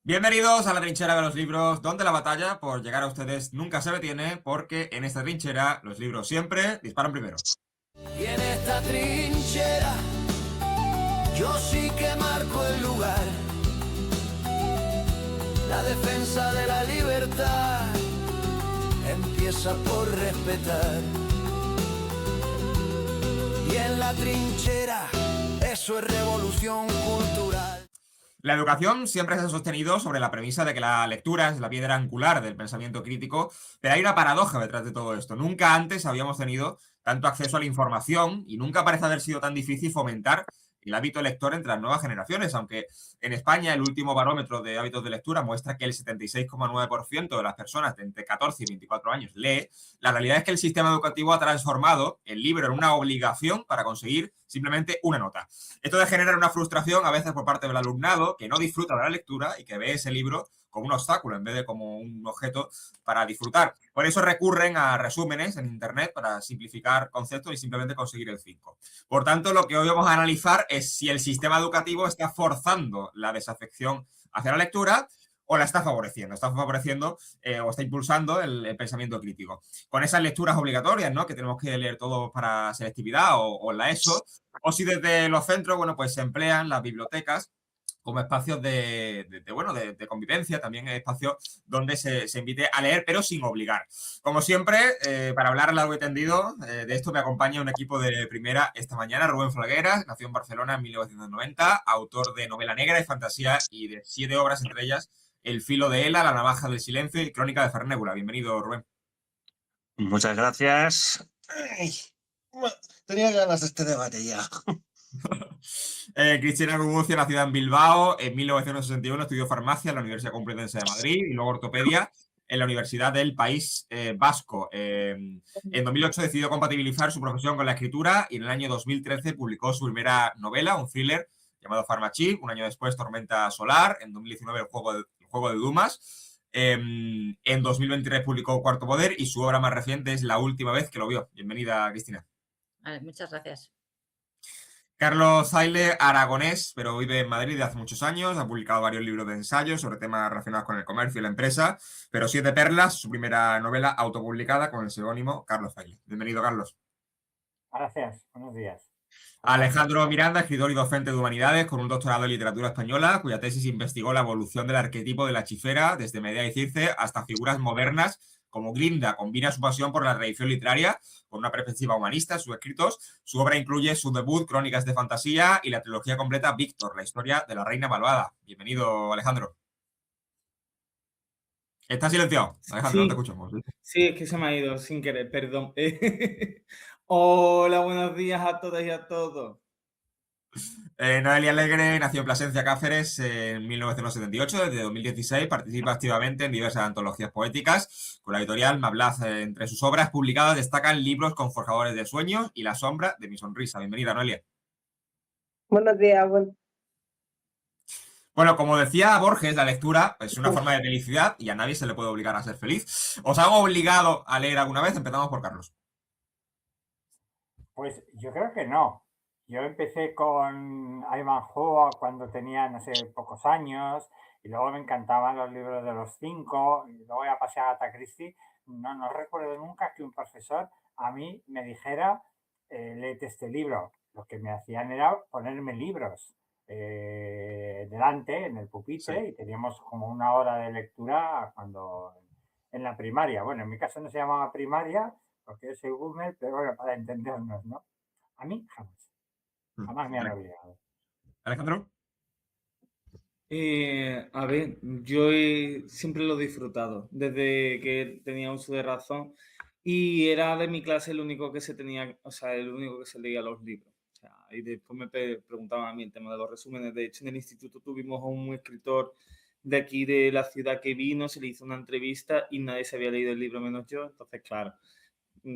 Bienvenidos a la trinchera de los libros, donde la batalla por llegar a ustedes nunca se detiene, porque en esta trinchera los libros siempre disparan primero. Y en esta trinchera yo sí que marco el lugar. La defensa de la libertad empieza por respetar. Y en la trinchera eso es revolución cultural. La educación siempre se ha sostenido sobre la premisa de que la lectura es la piedra angular del pensamiento crítico, pero hay una paradoja detrás de todo esto. Nunca antes habíamos tenido tanto acceso a la información y nunca parece haber sido tan difícil fomentar el hábito lector entre las nuevas generaciones, aunque en España el último barómetro de hábitos de lectura muestra que el 76,9% de las personas de entre 14 y 24 años lee. La realidad es que el sistema educativo ha transformado el libro en una obligación para conseguir simplemente una nota. Esto genera una frustración a veces por parte del alumnado que no disfruta de la lectura y que ve ese libro como un obstáculo en vez de como un objeto para disfrutar. Por eso recurren a resúmenes en Internet para simplificar conceptos y simplemente conseguir el 5. Por tanto, lo que hoy vamos a analizar es si el sistema educativo está forzando la desafección hacia la lectura o la está favoreciendo o está impulsando el pensamiento crítico. Con esas lecturas obligatorias, ¿no? Que tenemos que leer todos para selectividad o la ESO, o si desde los centros, bueno, pues se emplean las bibliotecas como espacios de convivencia, también espacios donde se invite a leer, pero sin obligar. Como siempre, para hablar a largo y tendido de esto me acompaña un equipo de primera esta mañana. Rubén Folgueras, nació en Barcelona en 1990, autor de novela negra y fantasía y de 7 obras, entre ellas El filo de Ela, La navaja del silencio y Crónica de Fernébula. Bienvenido, Rubén. Muchas gracias. Ay, tenía ganas de este debate ya. Cristina Gumucio, nacida en Bilbao, en 1961 estudió farmacia en la Universidad Complutense de Madrid y luego ortopedia en la Universidad del País Vasco. En 2008 decidió compatibilizar su profesión con la escritura y en el año 2013 publicó su primera novela, un thriller llamado Pharmachip. Un año después, Tormenta Solar. En 2019, el juego de Dumas. En 2023 publicó Cuarto Poder y su obra más reciente es La última vez que lo vio. Bienvenida, Cristina. Vale, muchas gracias. Carlos Zaile, aragonés, pero vive en Madrid desde hace muchos años. Ha publicado varios libros de ensayos sobre temas relacionados con el comercio y la empresa, pero Siete Perlas, su primera novela autopublicada con el seudónimo Carlos Zaile. Bienvenido, Carlos. Gracias, buenos días. Alejandro Miranda, escritor y docente de humanidades con un doctorado en literatura española, cuya tesis investigó la evolución del arquetipo de la chifera desde Medea y Circe hasta figuras modernas como Glinda. Combina su pasión por la tradición literaria con una perspectiva humanista en sus escritos. Su obra incluye su debut, Crónicas de Fantasía, y la trilogía completa Víctor, la historia de la reina malvada. Bienvenido, Alejandro. Está silenciado. Alejandro, no te Sí, escuchamos. sí, es que se me ha ido sin querer, perdón. Hola, buenos días a todas y a todos. Noelia Alegre nació en Plasencia, Cáceres, en 1978. Desde 2016 participa activamente en diversas antologías poéticas. Con la editorial Mablaz, entre sus obras publicadas destacan libros con Forjadores de Sueños y La sombra de mi sonrisa. Bienvenida, Noelia. Buenos días, Bueno, como decía Borges, la lectura es una forma de felicidad y a nadie se le puede obligar a ser feliz. ¿Os han obligado a leer alguna vez? Empezamos por Carlos. Pues yo creo que no. Yo empecé con Ivanhoe cuando tenía, no sé, pocos años, y luego me encantaban los libros de los 5, y luego ya pasé a Agatha Christie. No recuerdo nunca que un profesor a mí me dijera, léete este libro. Lo que me hacían era ponerme libros delante, en el pupitre, Sí. y teníamos como una hora de lectura cuando en la primaria. Bueno, en mi caso no se llamaba primaria, porque yo soy boomer, pero bueno, para entendernos, ¿no? A mí jamás me han obligado. Alejandro. A ver, siempre lo he disfrutado desde que tenía uso de razón y era de mi clase el único que se tenía, o sea, el único que se leía los libros. O sea, y después me preguntaban a mí el tema de los resúmenes. De hecho, en el instituto tuvimos a un escritor de aquí de la ciudad que vino, se le hizo una entrevista y nadie se había leído el libro menos yo. Entonces, claro,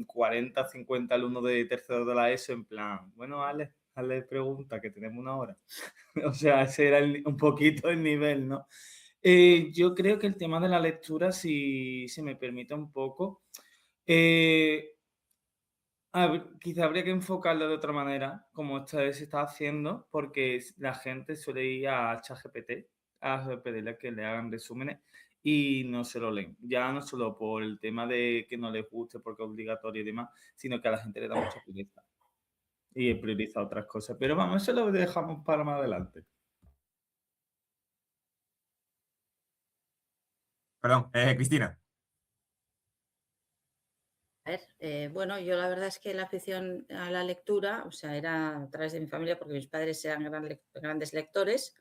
40, 50 alumnos de tercero de la ESO en plan, bueno, Ale pregunta, que tenemos una hora. O sea, ese era un poquito el nivel, ¿no? Yo creo que el tema de la lectura, si se me permite un poco, quizá habría que enfocarlo de otra manera, como se está haciendo, porque la gente suele ir a ChatGPT a pedirles que le hagan resúmenes y no se lo leen. Ya no solo por el tema de que no les guste porque es obligatorio y demás, sino que a la gente le da mucha pereza y prioriza otras cosas. Pero vamos, eso lo dejamos para más adelante. Perdón, Cristina. A ver, bueno, yo la verdad es que la afición a la lectura, o sea, era a través de mi familia porque mis padres eran grandes lectores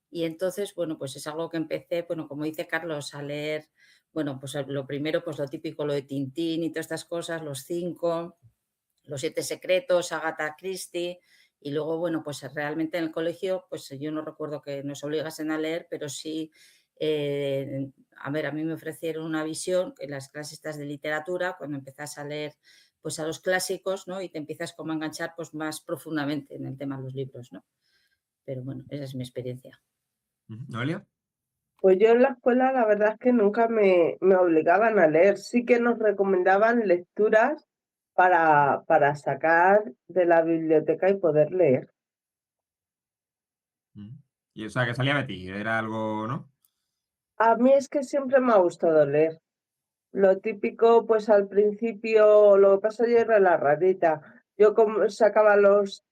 y entonces, bueno, pues es algo que empecé, bueno, como dice Carlos, a leer, bueno, pues lo primero, pues lo típico, lo de Tintín y todas estas cosas, los 5, los 7 secretos, Agatha Christie y luego, bueno, pues realmente en el colegio, pues yo no recuerdo que nos obligasen a leer, pero sí, a ver, a mí me ofrecieron una visión en las clases estas de literatura, cuando empezás a leer pues a los clásicos, ¿no? Y te empiezas como a enganchar pues más profundamente en el tema de los libros, ¿no? Pero bueno, esa es mi experiencia. ¿Noelia? Pues yo en la escuela la verdad es que nunca me obligaban a leer. Sí que nos recomendaban lecturas para sacar de la biblioteca y poder leer. Y o sea, que salía de ti, era algo, ¿no? A mí es que siempre me ha gustado leer. Lo típico, pues al principio, lo que pasa yo era la rarita. Yo como sacaba los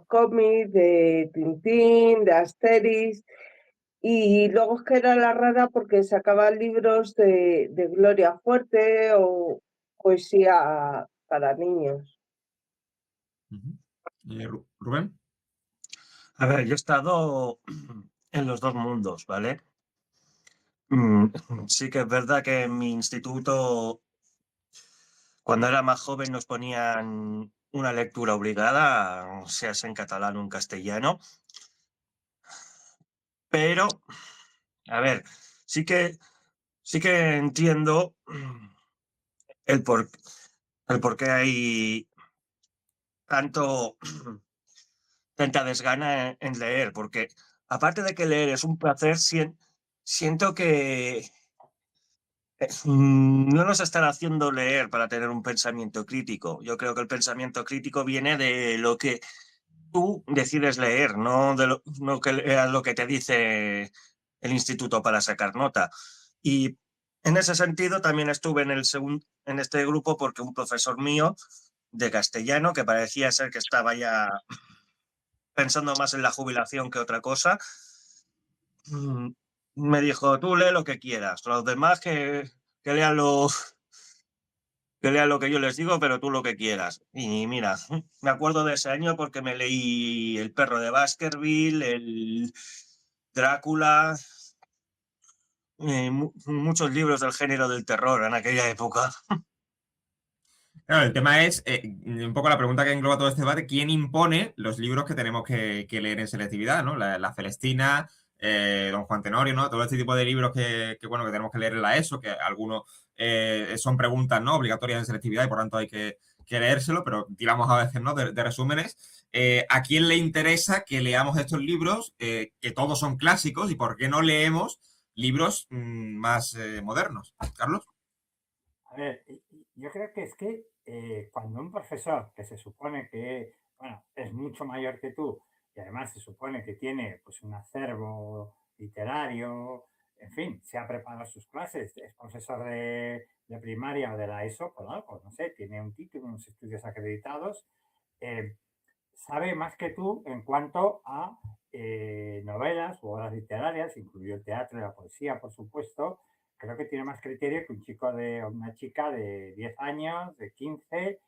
cómics de Tintín, de Asterix, y luego es que era la rara porque sacaba libros de Gloria Fuerte o poesía para niños. Rubén. A ver, yo he estado en los dos mundos, ¿vale? Sí que es verdad que en mi instituto, cuando era más joven, nos ponían una lectura obligada, sea en catalán o en castellano, pero, a ver, sí que entiendo el por, el por qué hay tanto, tanta desgana en leer, porque aparte de que leer es un placer, siento que no nos están haciendo leer para tener un pensamiento crítico. Yo creo que el pensamiento crítico viene de lo que tú decides leer, no de no que leas lo que te dice el instituto para sacar nota. Y en ese sentido también estuve en este grupo porque un profesor mío de castellano, que parecía ser que estaba ya pensando más en la jubilación que otra cosa, me dijo, tú lee lo que quieras, los demás que lean lo que yo les digo, pero tú lo que quieras. Y mira, me acuerdo de ese año porque me leí El perro de Baskerville, el Drácula, muchos libros del género del terror en aquella época. Claro, el tema es un poco la pregunta que engloba todo este debate: ¿quién impone los libros que tenemos que leer en selectividad, ¿no? La Celestina, Don Juan Tenorio, ¿no? Todo este tipo de libros bueno, que tenemos que leer en la ESO, que algunos son preguntas, ¿no? Obligatorias en selectividad y por tanto hay que leérselo, pero tiramos a veces, ¿no? De resúmenes. ¿A quién le interesa que leamos estos libros, que todos son clásicos, y por qué no leemos libros más modernos? Carlos. A ver, yo creo que es que cuando un profesor que se supone que, bueno, es mucho mayor que tú y además se supone que tiene pues un acervo literario, en fin, se ha preparado sus clases, es profesor de primaria o de la ESO, por algo, no sé, tiene un título, unos estudios acreditados, eh, sabe más que tú en cuanto a novelas u obras literarias, incluido el teatro y la poesía, por supuesto. Creo que tiene más criterio que un chico o una chica de 10 años, de 15,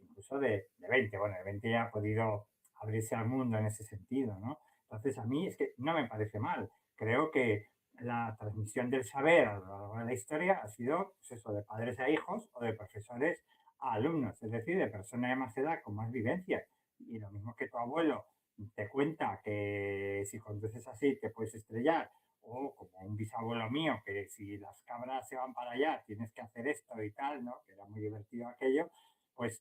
incluso de 20. Bueno, de 20 ya ha podido abrirse al mundo en ese sentido, ¿no? Entonces, a mí es que no me parece mal. Creo que la transmisión del saber a lo largo de la historia ha sido, pues eso, de padres a hijos o de profesores a alumnos, es decir, de personas de más edad con más vivencias. Y lo mismo que tu abuelo te cuenta que si conduces así te puedes estrellar, o como un bisabuelo mío, que si las cabras se van para allá tienes que hacer esto y tal, ¿no? Que era muy divertido aquello, pues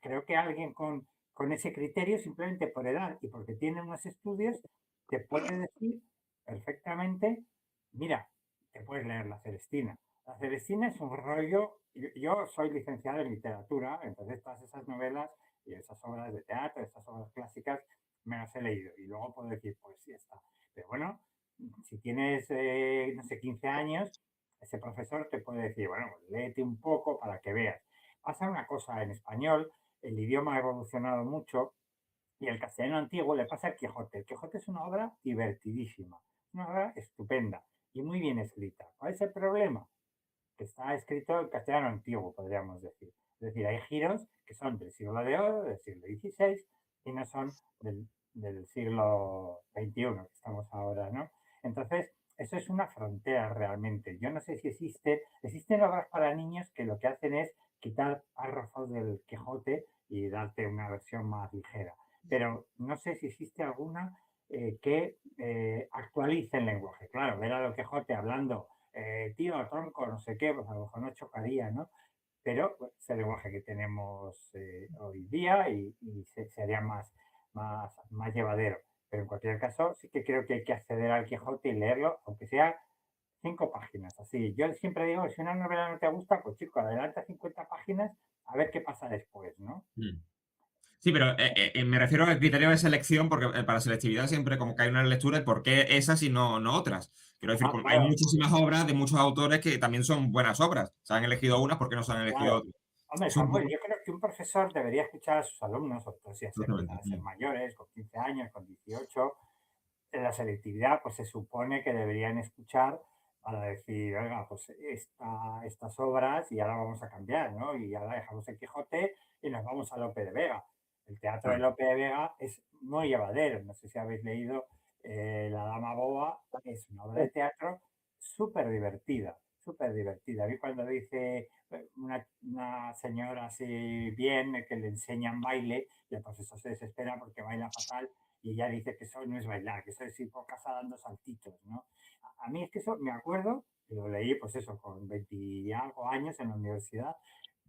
creo que alguien con ese criterio, simplemente por edad y porque tiene unos estudios, te puede decir perfectamente, mira, te puedes leer La Celestina. La Celestina es un rollo, yo soy licenciado en literatura, entonces todas esas novelas y esas obras de teatro, esas obras clásicas, me las he leído y luego puedo decir, pues sí está. Pero bueno, si tienes, no sé, 15 años, ese profesor te puede decir, bueno, pues léete un poco para que veas. Pasa una cosa en español, el idioma ha evolucionado mucho y el castellano antiguo le pasa al Quijote. El Quijote es una obra divertidísima, una obra estupenda y muy bien escrita. ¿Cuál es el problema? Que está escrito en castellano antiguo, podríamos decir. Es decir, hay giros que son del siglo de oro, del siglo XVI, y no son del siglo XXI, que estamos ahora, ¿no? Entonces, eso es una frontera realmente. Yo no sé si existen obras para niños que lo que hacen es quitar párrafos del Quijote y darte una versión más ligera. Pero no sé si existe alguna que actualice el lenguaje. Claro, ver a Don Quijote hablando tío, tronco, no sé qué, pues a lo mejor no chocaría, ¿no? Pero bueno, es el lenguaje que tenemos hoy día y sería más llevadero. Pero en cualquier caso, sí que creo que hay que acceder al Quijote y leerlo, aunque sea 5 páginas. Así, yo siempre digo, si una novela no te gusta, pues chico, adelanta 50 páginas a ver qué pasa después, ¿no? Sí, pero me refiero al criterio de selección, porque para selectividad siempre como que hay una lectura de por qué esas y no otras. Quiero decir, Ah, hay claro, muchísimas obras de muchos autores que también son buenas obras. Se han elegido unas porque no se han elegido claro. otras. Hombre, Es un Samuel, poco... yo creo que un profesor debería escuchar a sus alumnos, sobre todo si empiezan Exactamente. a ser mayores, con 15 años, con 18. En la selectividad, pues se supone que deberían escuchar para decir, oiga, pues estas obras y ahora vamos a cambiar, ¿no? Y ahora dejamos el Quijote y nos vamos a Lope de Vega. El teatro de Claro. Lope de Vega es muy llevadero. No sé si habéis leído La Dama Boba, es una obra de teatro súper divertida, súper divertida. A mí cuando dice una señora así bien que le enseñan baile y el profesor se desespera porque baila fatal y ella dice que eso no es bailar, que eso es ir por casa dando saltitos, ¿no? A mí es que eso me acuerdo, que lo leí pues eso con 20 y algo años en la universidad,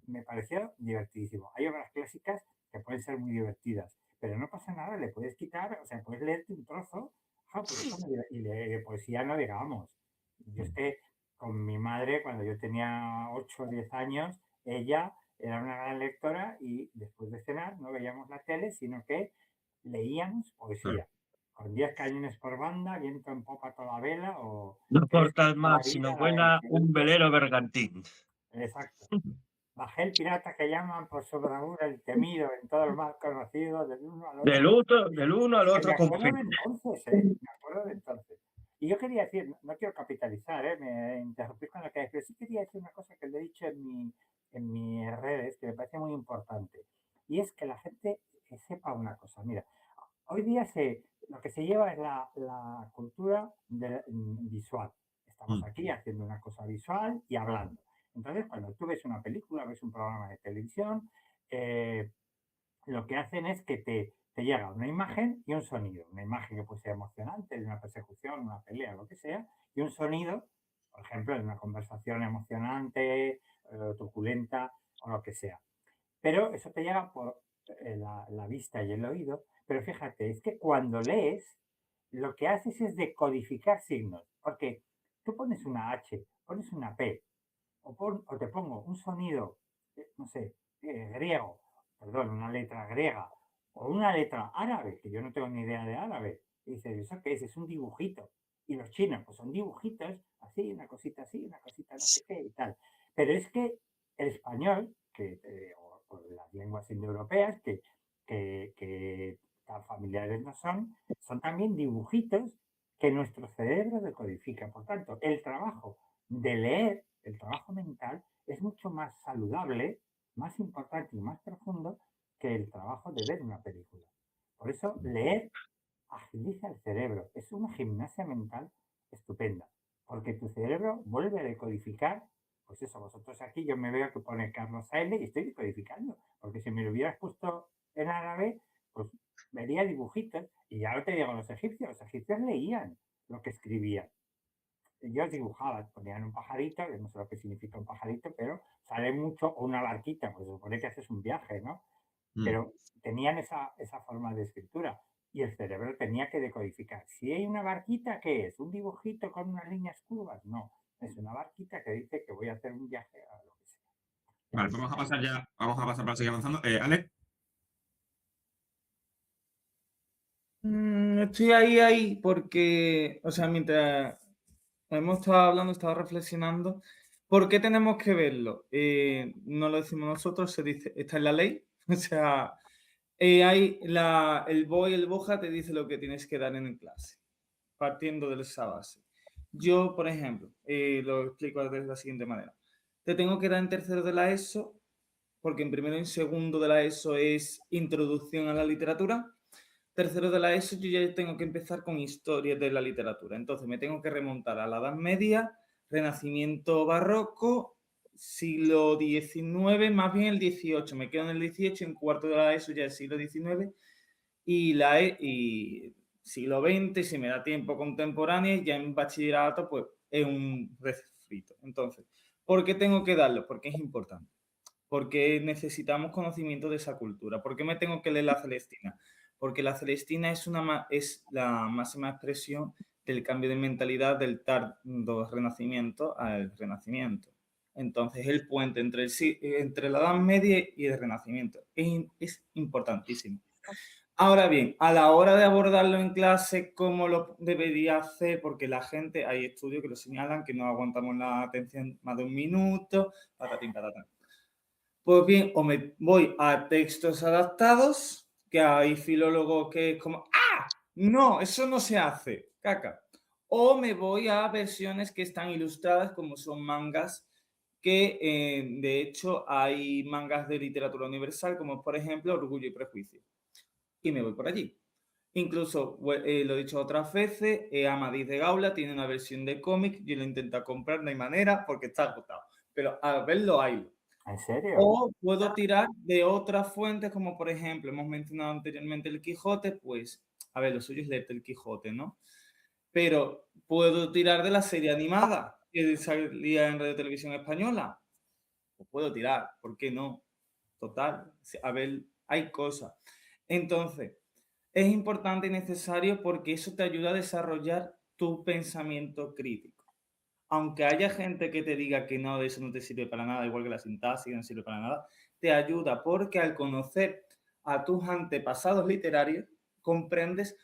me pareció divertidísimo. Hay obras clásicas que pueden ser muy divertidas, pero no pasa nada, le puedes quitar, o sea, puedes leerte un trozo, pues eso y de poesía no digamos. Yo es que con mi madre, cuando yo tenía 8 o 10 años, ella era una gran lectora y después de cenar no veíamos la tele, sino que leíamos Claro. poesía. Con 10 cañones por banda, viento en popa toda vela o No es corta el la mar, vida sino la de vuela un velero bergantín. Exacto. Bajé el pirata que llaman por su bravura el temido en todo el mar conocido, del uno al otro. Del uno al Es que me otro acuerdo de confín. entonces, me acuerdo de entonces. Y yo quería decir, no quiero capitalizar, me interrumpí con lo que decía, pero sí quería decir una cosa que le he dicho en mis redes, que me parece muy importante. Y es que la gente sepa una cosa. Mira, hoy día lo que se lleva es la cultura visual. Estamos Mm. aquí haciendo una cosa visual y hablando. Entonces, cuando tú ves una película, ves un programa de televisión, eh, lo que hacen es que te llega una imagen y un sonido. Una imagen que puede ser emocionante, de una persecución, una pelea, lo que sea, y un sonido, por ejemplo, de una conversación emocionante, truculenta o lo que sea. Pero eso te llega por la vista y el oído. Pero fíjate, es que cuando lees, lo que haces es decodificar signos. Porque tú pones una H, pones una P, o te pongo un sonido, no sé, griego, perdón, una letra griega, o una letra árabe, que yo no tengo ni idea de árabe. Y dices, ¿eso qué es? Es un dibujito. Y los chinos, pues son dibujitos, así, una cosita no sé qué y tal. Pero es que el español, o las lenguas indoeuropeas, que tan familiares no son también dibujitos que nuestro cerebro decodifica. Por tanto, el trabajo de leer, el trabajo mental, es mucho más saludable, más importante y más profundo que el trabajo de ver una película. Por eso, leer agiliza el cerebro. Es una gimnasia mental estupenda, porque tu cerebro vuelve a decodificar. Pues eso, vosotros aquí yo me veo que pone Carlos Saile y estoy decodificando, porque si me lo hubieras puesto en árabe, pues vería dibujitos. Y ya no te digo los egipcios leían lo que escribían. Ellos dibujaban, ponían un pajarito, yo no sé lo que significa un pajarito, pero sale mucho, o una barquita, pues se supone que haces un viaje, ¿no? Mm. Pero tenían esa forma de escritura y el cerebro tenía que decodificar. Si hay una barquita, ¿qué es? ¿Un dibujito con unas líneas curvas? No, es una barquita que dice que voy a hacer un viaje a lo que sea. Vale, vamos a pasar para seguir avanzando. Ale. Estoy ahí porque, o sea, mientras hemos estado hablando, estaba reflexionando, ¿por qué tenemos que verlo? No lo decimos nosotros, se dice, está en la ley. O sea, el BOE y el BOJA te dice lo que tienes que dar en clase, partiendo de esa base. Yo, por ejemplo, lo explico de la siguiente manera. Te tengo que dar en tercero de la ESO, porque en primero y en segundo de la ESO es introducción a la literatura. Tercero de la ESO yo ya tengo que empezar con historia de la literatura. Entonces me tengo que remontar a la Edad Media, Renacimiento barroco, siglo XIX, más bien el XVIII. Me quedo en el XVIII, en cuarto de la ESO ya es siglo XIX y siglo XX, si me da tiempo contemporáneo, ya en bachillerato pues es un refrito. Entonces, ¿por qué tengo que darlo? Porque es importante. Porque necesitamos conocimiento de esa cultura. ¿Por qué me tengo que leer la Celestina? Porque la Celestina es la máxima expresión del cambio de mentalidad del tardo Renacimiento al Renacimiento. Entonces, el puente entre la Edad Media y el Renacimiento es importantísimo. Ahora bien, a la hora de abordarlo en clase, ¿cómo lo debería hacer? Porque la gente, hay estudios que lo señalan, que no aguantamos la atención más de un minuto, patatín, patatán. Pues bien, o me voy a textos adaptados, que hay filólogos que es como, ¡ah! No, eso no se hace, caca. O me voy a versiones que están ilustradas, como son mangas, que de hecho hay mangas de literatura universal, como por ejemplo Orgullo y Prejuicio. Y me voy por allí. Incluso, lo he dicho otras veces, Amadís de Gaula tiene una versión de cómic, yo lo intento comprar, no hay manera, porque está agotado. Pero a verlo, hay. ¿En serio? O puedo tirar de otras fuentes, como por ejemplo, hemos mencionado anteriormente el Quijote, pues, a ver, lo suyo es leerte el Quijote, ¿no? Pero puedo tirar de la serie animada que salía en Radio Televisión Española. Pues puedo tirar, ¿por qué no? Total, a ver, hay cosas. Entonces, es importante y necesario porque eso te ayuda a desarrollar tu pensamiento crítico. Aunque haya gente que te diga que no, eso no te sirve para nada, igual que la sintaxis no sirve para nada, te ayuda porque al conocer a tus antepasados literarios, comprendes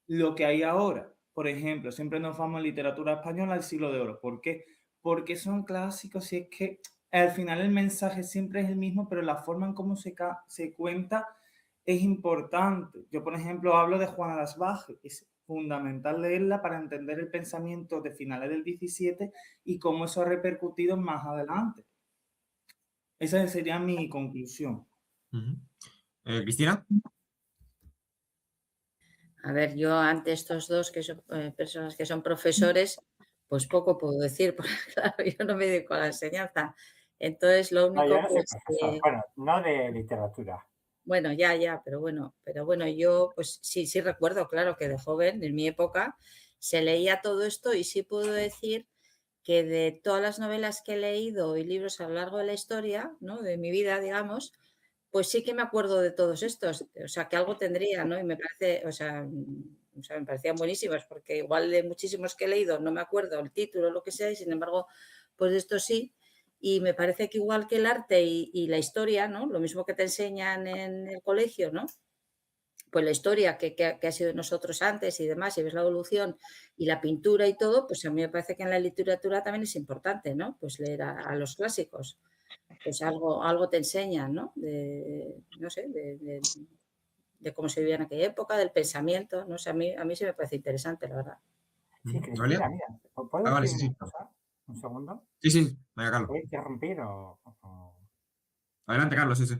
lo que hay ahora. Por ejemplo, siempre nos vamos en literatura española al siglo de oro. ¿Por qué? Porque son clásicos y es que al final el mensaje siempre es el mismo, pero la forma en cómo se cuenta es importante. Yo, por ejemplo, hablo de Juana de Asbaje. Es fundamental leerla para entender el pensamiento de finales del 17 y cómo eso ha repercutido más adelante. Esa sería mi conclusión. Cristina. A ver, yo ante estos dos que son personas que son profesores, pues poco puedo decir, porque claro, yo no me dedico a la enseñanza. Entonces, lo No, único, yo no soy pues, profesor. Bueno, no de literatura. bueno, ya, pero bueno, yo pues sí recuerdo, claro, que de joven, en mi época, se leía todo esto y sí puedo decir que de todas las novelas que he leído y libros a lo largo de la historia, ¿no? De mi vida, digamos, pues sí que me acuerdo de todos estos, o sea, que algo tendría, ¿no? Y me parece, o sea, me parecían buenísimos, porque igual de muchísimos que he leído no me acuerdo el título o lo que sea, y sin embargo, pues de esto sí. Y me parece que igual que el arte y la historia, ¿no? Lo mismo que te enseñan en el colegio, ¿no? Pues la historia que ha sido de nosotros antes y demás, y ves la evolución y la pintura y todo, pues a mí me parece que en la literatura también es importante, ¿no? Pues leer a los clásicos. Pues algo te enseñan, ¿no? No sé, de cómo se vivía en aquella época, del pensamiento, no sé, a mí sí me parece interesante, la verdad. Sí, ¿Noelia? Cristina, mira, ¿puedo Vale, decir sí, una sí. cosa? ¿Un segundo? Sí, venga, Carlos. ¿Voy a interrumpir Adelante, Carlos, sí.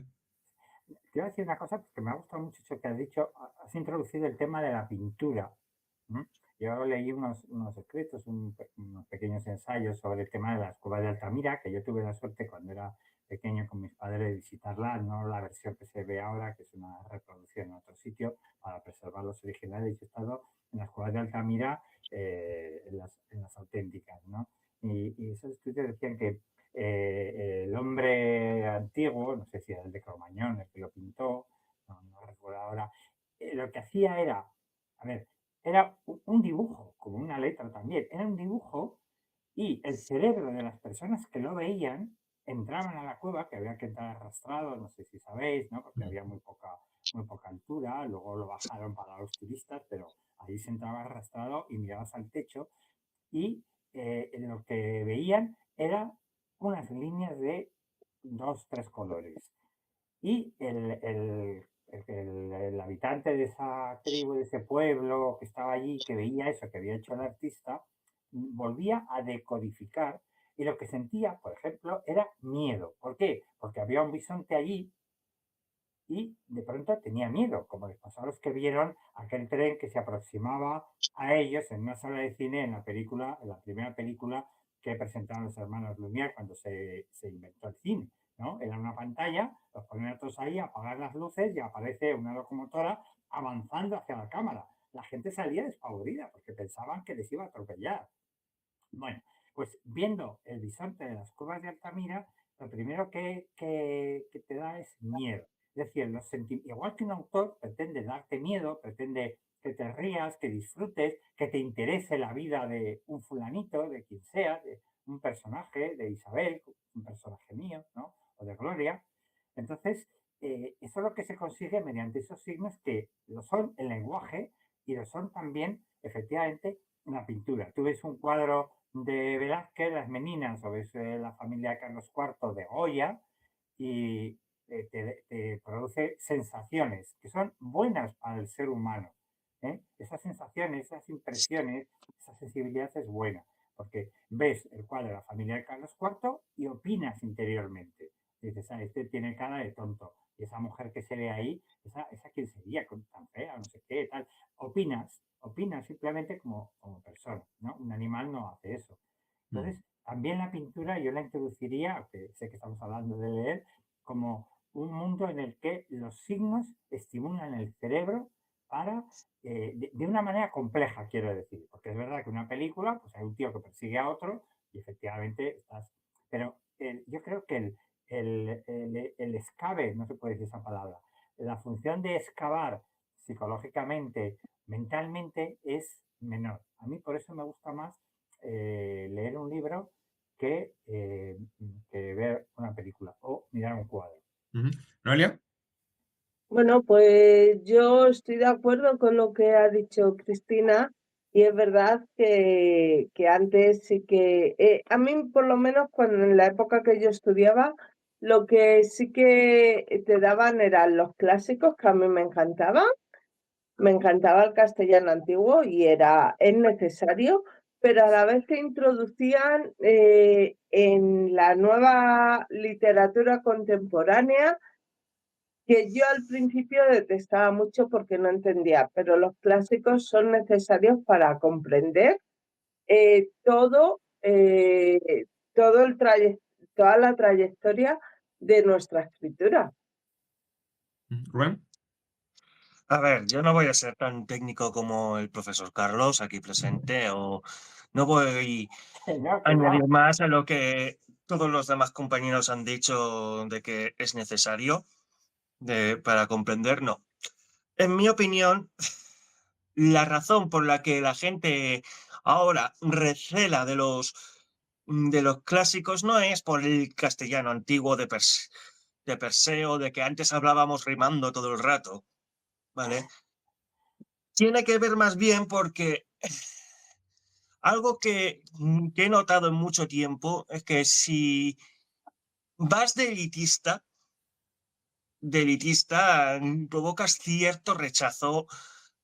Quiero decir una cosa porque me ha gustado mucho eso que has dicho. Has introducido el tema de la pintura. Yo leí unos escritos, unos pequeños ensayos sobre el tema de las cuevas de Altamira, que yo tuve la suerte cuando era pequeño con mis padres de visitarla, no la versión que se ve ahora, que es una reproducción en otro sitio, para preservar los originales. Yo he estado en las cuevas de Altamira, en las auténticas, ¿no? Y esos estudios decían que el hombre antiguo, no sé si era el de Cromañón el que lo pintó, no recuerdo ahora, lo que hacía era, a ver, era un dibujo, como una letra también, era un dibujo y el cerebro de las personas que lo veían entraban a la cueva, que había que entrar arrastrado, no sé si sabéis, ¿no? Porque había muy poca altura, luego lo bajaron para los turistas, pero ahí sentado arrastrado y mirabas al techo y lo que veían eran unas líneas de 2, 3 colores. Y el habitante de esa tribu, de ese pueblo que estaba allí, que veía eso que había hecho el artista, volvía a decodificar y lo que sentía, por ejemplo, era miedo. ¿Por qué? Porque había un bisonte allí y de pronto tenía miedo, como les pasó a los que vieron aquel tren que se aproximaba a ellos en una sala de cine en la película, en la primera película que presentaron los hermanos Lumière cuando se inventó el cine, ¿no? Era una pantalla, los ponían todos ahí, apagar las luces y aparece una locomotora avanzando hacia la cámara. La gente salía despavorida porque pensaban que les iba a atropellar. Bueno, pues viendo el bisonte de las cuevas de Altamira, lo primero que te da es miedo. Es decir, igual que un autor pretende darte miedo, pretende que te rías, que disfrutes, que te interese la vida de un fulanito, de quien sea, de un personaje, de Isabel, un personaje mío, ¿no? O de Gloria. Entonces, eso es lo que se consigue mediante esos signos que lo son el lenguaje y lo son también, efectivamente, una pintura. Tú ves un cuadro de Velázquez, Las Meninas, o ves la familia Carlos IV de Goya, y te produce sensaciones que son buenas para el ser humano. Esas sensaciones, esas impresiones, esa sensibilidad es buena, porque ves el cuadro de la familia de Carlos IV y opinas interiormente. Dices, este tiene cara de tonto. Y esa mujer que se ve ahí, esa quién sería, tan fea, no sé qué, tal. Opinas simplemente como persona, ¿no? Un animal no hace eso. Entonces, también la pintura yo la introduciría, aunque sé que estamos hablando de leer, como un mundo en el que los signos estimulan el cerebro para, de una manera compleja, quiero decir, porque es verdad que una película, pues hay un tío que persigue a otro y efectivamente estás... Pero yo creo que el escabe, no se puede decir esa palabra, la función de excavar psicológicamente, mentalmente, es menor. A mí por eso me gusta más leer un libro que ver una película o mirar un cuadro. ¿Noelia? Bueno, pues yo estoy de acuerdo con lo que ha dicho Cristina y es verdad que antes sí que, a mí por lo menos cuando en la época que yo estudiaba, lo que sí que te daban eran los clásicos que a mí me encantaban. Me encantaba el castellano antiguo y es necesario, pero a la vez que introducían en la nueva literatura contemporánea, que yo al principio detestaba mucho porque no entendía, pero los clásicos son necesarios para comprender todo, toda la trayectoria de nuestra escritura. ¿Rubén? A ver, yo no voy a ser tan técnico como el profesor Carlos aquí presente, o no voy No, a añadir más a lo que todos los demás compañeros han dicho de que es necesario para comprender, no. En mi opinión, la razón por la que la gente ahora recela de los clásicos no es por el castellano antiguo de per se, o de que antes hablábamos rimando todo el rato, ¿vale? Tiene que ver más bien porque algo que he notado en mucho tiempo es que si vas de elitista, provocas cierto rechazo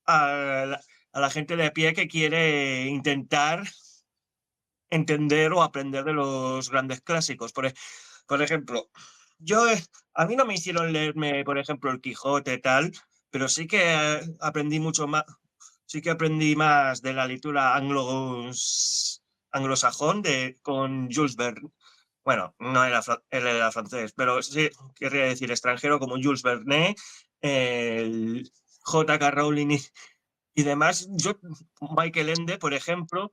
a la gente de a pie que quiere intentar entender o aprender de los grandes clásicos. Por ejemplo, a mí no me hicieron leerme, por ejemplo, el Quijote tal, pero sí que aprendí mucho más, sí que aprendí más de la lectura anglosajón con Jules Verne. Bueno, no era, él era francés, pero sí querría decir extranjero, como Jules Verne, el J.K. Rowling y demás. Michael Ende, por ejemplo,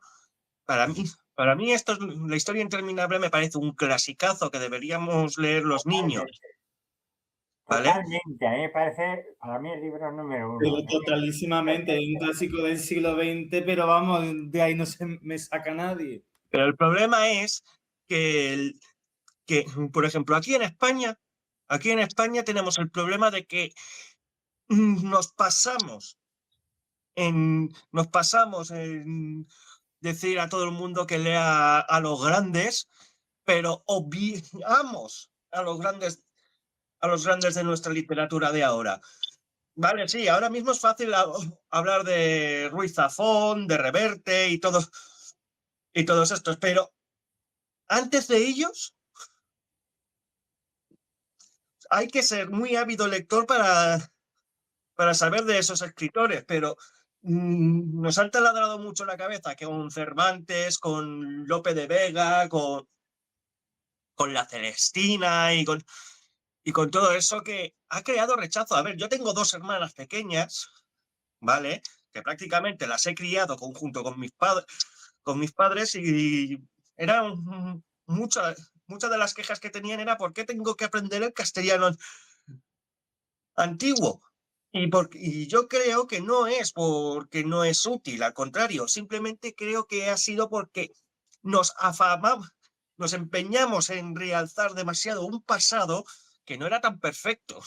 para mí la historia interminable me parece un clasicazo que deberíamos leer los niños. ¿Vale? Totalmente, a mí me parece, para mí el libro número 1. Pero totalísimamente, es un clásico del siglo XX, pero vamos, de ahí no se me saca nadie. Pero el problema es que, por ejemplo, aquí en España tenemos el problema de que nos pasamos nos pasamos en decir a todo el mundo que lea a los grandes, pero obviamos a los grandes de nuestra literatura de ahora. Vale, sí, ahora mismo es fácil hablar de Ruiz Zafón, de Reverte y todos estos, pero antes de ellos hay que ser muy ávido lector para saber de esos escritores, pero nos han taladrado mucho la cabeza que con Cervantes, con Lope de Vega, con La Celestina y con todo eso que ha creado rechazo. A ver, yo tengo 2 hermanas pequeñas, ¿vale? Que prácticamente las he criado junto con mis padres y eran muchas de las quejas que tenían era ¿por qué tengo que aprender el castellano antiguo? Y yo creo que no es porque no es útil, al contrario, simplemente creo que ha sido porque nos empeñamos en realzar demasiado un pasado que no era tan perfecto.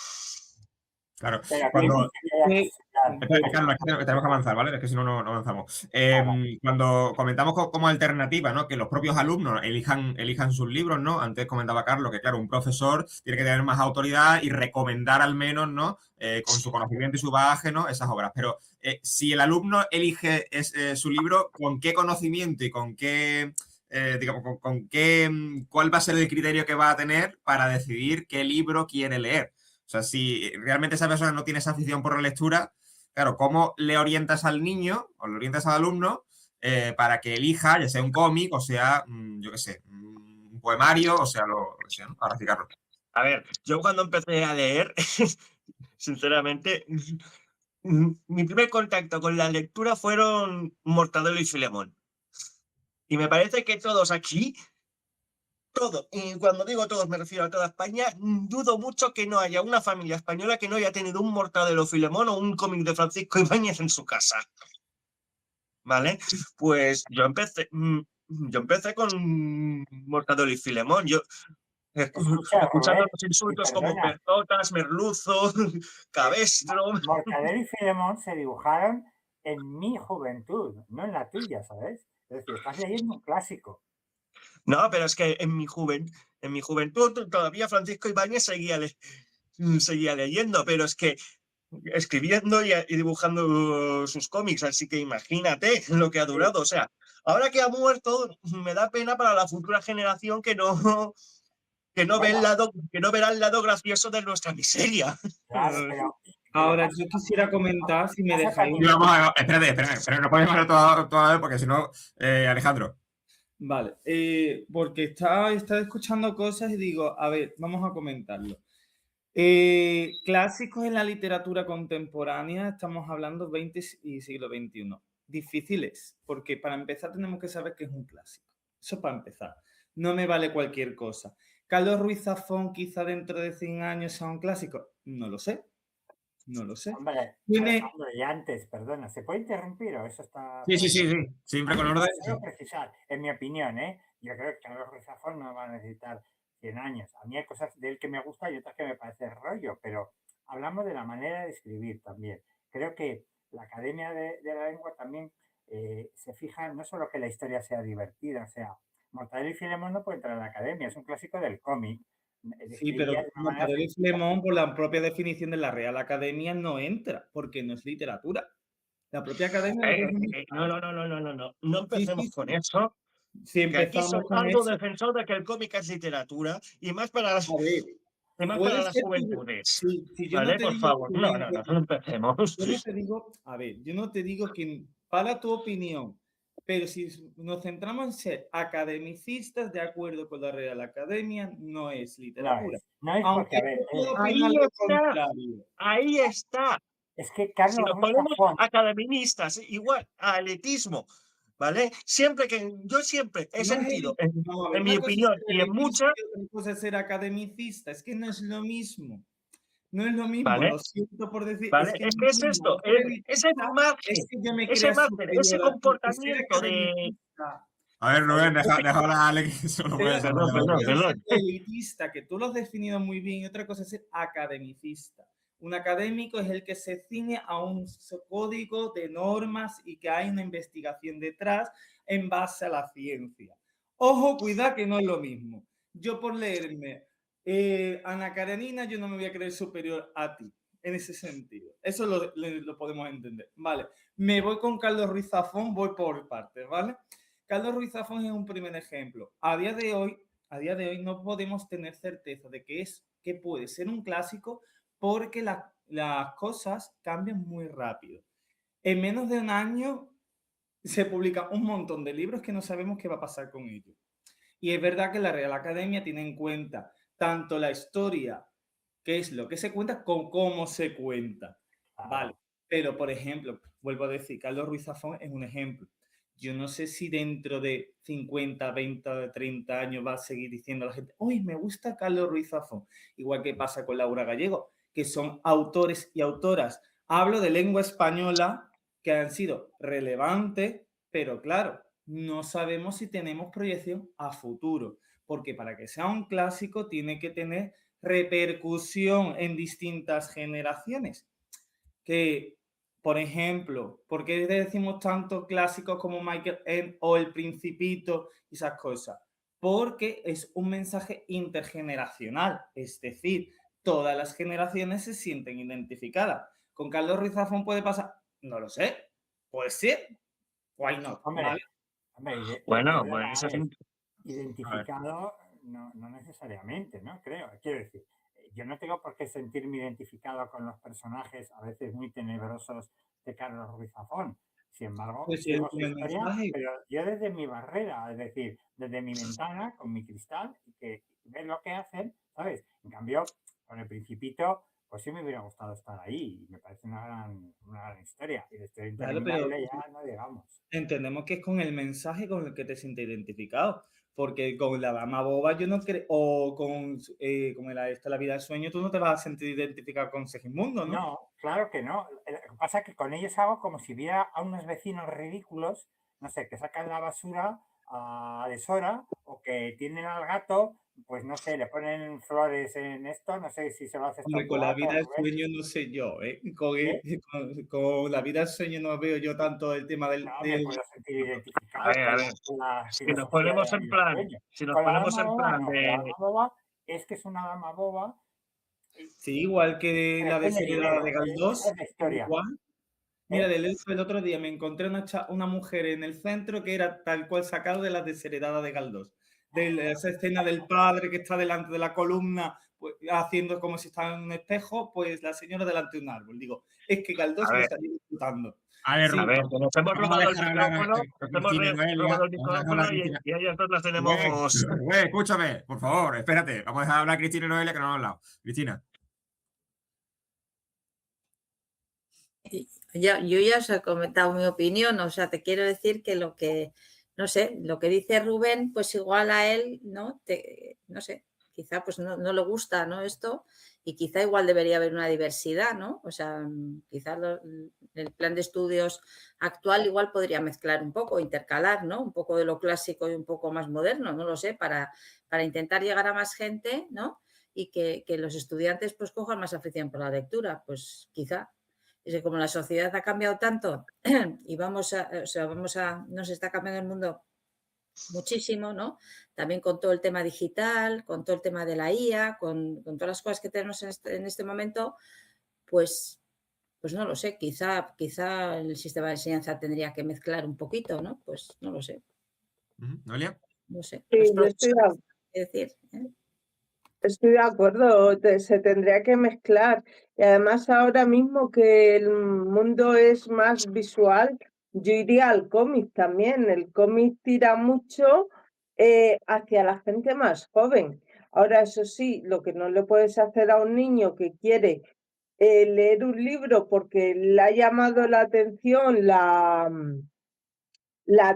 Claro, Pero cuando... Carlos, Carlos, tenemos que avanzar, ¿vale? Es que si no, no avanzamos. Cuando comentamos como alternativa, ¿no? Que los propios alumnos elijan sus libros, ¿no? Antes comentaba Carlos que, claro, un profesor tiene que tener más autoridad y recomendar al menos, ¿no? Con su conocimiento y su bagaje, ¿no? Esas obras. Pero si el alumno elige su libro, ¿con qué conocimiento y con qué... digamos, cuál va a ser el criterio que va a tener para decidir qué libro quiere leer? O sea, si realmente esa persona no tiene esa afición por la lectura, claro, ¿cómo le orientas al niño o le orientas al alumno para que elija, ya sea un cómic o sea, yo qué sé, un poemario o sea lo que sea, ¿no? Para explicarlo. A ver, yo cuando empecé a leer, sinceramente, mi primer contacto con la lectura fueron Mortadelo y Filemón. Y me parece que todos aquí, y cuando digo todos me refiero a toda España, dudo mucho que no haya una familia española que no haya tenido un Mortadelo Filemón o un cómic de Francisco Ibáñez en su casa. ¿Vale? Pues yo empecé con Mortadelo y Filemón. Yo escuchando los insultos como Pertotas, Merluzo, Cabestro. Mortadelo y Filemón se dibujaron en mi juventud, no en la tuya, ¿sabes? Es decir, estás leyendo un clásico. No, pero es que en mi juventud todavía Francisco Ibáñez seguía leyendo, pero es que escribiendo y dibujando sus cómics, así que imagínate lo que ha durado. O sea, ahora que ha muerto, me da pena para la futura generación que no verá el lado gracioso de nuestra miseria. Claro, pero Ahora, yo quisiera comentar, si me dejáis... Espérate, no podemos hablar toda vez porque si no, Alejandro. Vale, porque estaba escuchando cosas y digo, a ver, vamos a comentarlo. Clásicos en la literatura contemporánea, estamos hablando 20 y siglo XXI. Difíciles, porque para empezar tenemos que saber qué es un clásico. Eso para empezar. No me vale cualquier cosa. ¿Carlos Ruiz Zafón quizá dentro de 100 años sea un clásico? No lo sé. Hombre, y antes, perdona, ¿se puede interrumpir o eso está...? Sí, siempre con orden. Quiero precisar, en mi opinión, yo creo que Carlos Ruiz Zafón no va a necesitar 100 años. A mí hay cosas de él que me gustan y otras que me parecen rollo, pero hablamos de la manera de escribir también. Creo que la Academia de la Lengua también se fija no solo que la historia sea divertida, o sea, Mortadelo y Filemón no puede entrar a la Academia, es un clásico del cómic. Sí, pero Mortadelo y Filemón, por la propia definición de la Real Academia, no entra, porque no es literatura. La propia Academia... No empecemos con eso. Si que aquí soy algo eso, defensor de que el cómic es literatura y más para las, juventudes. Si yo ¿Vale? no te Por digo favor, no empecemos. Yo no te digo, yo no te digo que para tu opinión, pero si nos centramos en ser academicistas de acuerdo con la Real Academia, no es literatura. No es porque, a ver, ahí está. Es que Carlos si nos ponemos academistas, igual a elitismo, ¿vale? Yo siempre he sentido, en mi opinión, y en muchas... Otra cosa es ser academicista, es que no es lo mismo. No es lo mismo, ¿vale? Lo siento por decir. ¿Vale? Es que es esto, ese margen, ese comportamiento de... A ver, Rubén, deja hablar a Alex, que solo puede ser elitista, que tú lo has definido muy bien, y otra cosa es ser academicista. Un académico es el que se ciñe a un código de normas y que hay una investigación detrás en base a la ciencia. Ojo, cuidado que no es lo mismo. Yo por leerme Ana Karenina, yo no me voy a creer superior a ti, en ese sentido. Eso lo podemos entender. Vale, me voy con Carlos Ruiz Zafón, voy por partes, ¿vale? Carlos Ruiz Zafón es un primer ejemplo. A día de hoy no podemos tener certeza de que puede ser un clásico porque las cosas cambian muy rápido. En menos de un año se publican un montón de libros que no sabemos qué va a pasar con ellos. Y es verdad que la Real Academia tiene en cuenta tanto la historia, que es lo que se cuenta, con cómo se cuenta. Vale. Pero, por ejemplo, vuelvo a decir, Carlos Ruiz Zafón es un ejemplo. Yo no sé si dentro de 50, 20, 30 años va a seguir diciendo a la gente, ¡uy, me gusta Carlos Ruiz Zafón! Igual que pasa con Laura Gallego, que son autores y autoras. Hablo de lengua española que han sido relevantes, pero claro, no sabemos si tenemos proyección a futuro, porque para que sea un clásico tiene que tener repercusión en distintas generaciones. Que, por ejemplo, ¿por qué decimos tantos clásicos como Michael Ende o El Principito y esas cosas? Porque es un mensaje intergeneracional, es decir, todas las generaciones se sienten identificadas. ¿Con Carlos Ruiz Zafón puede pasar? No lo sé. Puede ser. Why not? Hombre, Bueno, el pues problema es identificado, no necesariamente, ¿no? Creo, quiero decir, yo no tengo por qué sentirme identificado con los personajes a veces muy tenebrosos de Carlos Ruiz Zafón. Sin embargo, Pues sí, sigo con su el historia, mensaje. pero yo desde mi barrera, es decir, desde mi ventana, con mi cristal, y que ver lo que hacen, ¿sabes? En cambio, con El Principito, pues sí me hubiera gustado estar ahí, y me parece una gran historia. Y la historia Claro, pero interminable ya no digamos. entendemos que es con el mensaje con el que te sientes identificado. Porque con La Dama Boba yo no creo, o con La Vida del Sueño, tú no te vas a sentir identificado con Segismundo, ¿no? No, claro que no. Lo que pasa es que con ellos hago como si viera a unos vecinos ridículos, no sé, que sacan la basura a deshora o que tienen al gato, pues no sé, le ponen flores en esto, no sé si se lo haces tú a Hombre, tu con La gato, Vida del Rubén. Sueño no sé yo, ¿eh? ¿Eh? Con La Vida del Sueño no veo yo tanto el tema No me puedo sentir identificado a con ver, la si nos filosofía de ponemos La en Vida del plan, Sueño. si nos Con la ponemos dama en boba, plan no, con la de, dama boba es que es una dama boba y Sí, igual que la depende del desheredada nivel, de esa Galdós, es la historia. igual. Mira, ¿Eh? el otro día me encontré una mujer en el centro que era tal cual sacado de la desheredada de Galdós. De esa escena del padre que está delante de la columna, pues, haciendo como si estaba en un espejo, pues la señora delante de un árbol. Digo, es que Galdós a lo ver, estaría disfrutando. A ver, a Sí, ver, que nos hemos vamos a robado el dejar hablar micrófono, a Cristina y robado Noelia. el Vamos a dejar hablar a micrófono Cristina. y a ellas dos las Rubén, tenemos. Rubén, escúchame, por favor, espérate. Vamos a dejar hablar a Cristina y Noelia que no han hablado. Cristina. Yo ya os he comentado mi opinión, o sea, te quiero decir que no sé, lo que dice Rubén, pues igual a él, ¿no? No sé, quizá pues no le gusta, ¿no? Esto, y quizá igual debería haber una diversidad, ¿no? O sea, quizá el plan de estudios actual igual podría mezclar un poco, intercalar, ¿no? Un poco de lo clásico y un poco más moderno, no lo sé, para intentar llegar a más gente, ¿no? Y que los estudiantes pues cojan más afición por la lectura, pues quizá. Es que como la sociedad ha cambiado tanto y nos está cambiando el mundo muchísimo, ¿no? También con todo el tema digital, con todo el tema de la IA, con todas las cosas que tenemos en este momento, pues no lo sé, quizá el sistema de enseñanza tendría que mezclar un poquito, ¿no? Pues no lo sé, ¿Noelia? no sé. Sí, Los yo estoy de profesores, es decir, ¿eh? Estoy de acuerdo, se tendría que mezclar. Y además ahora mismo que el mundo es más visual, yo iría al cómic también. El cómic tira mucho hacia la gente más joven. Ahora, eso sí, lo que no le puedes hacer a un niño que quiere leer un libro porque le ha llamado la atención la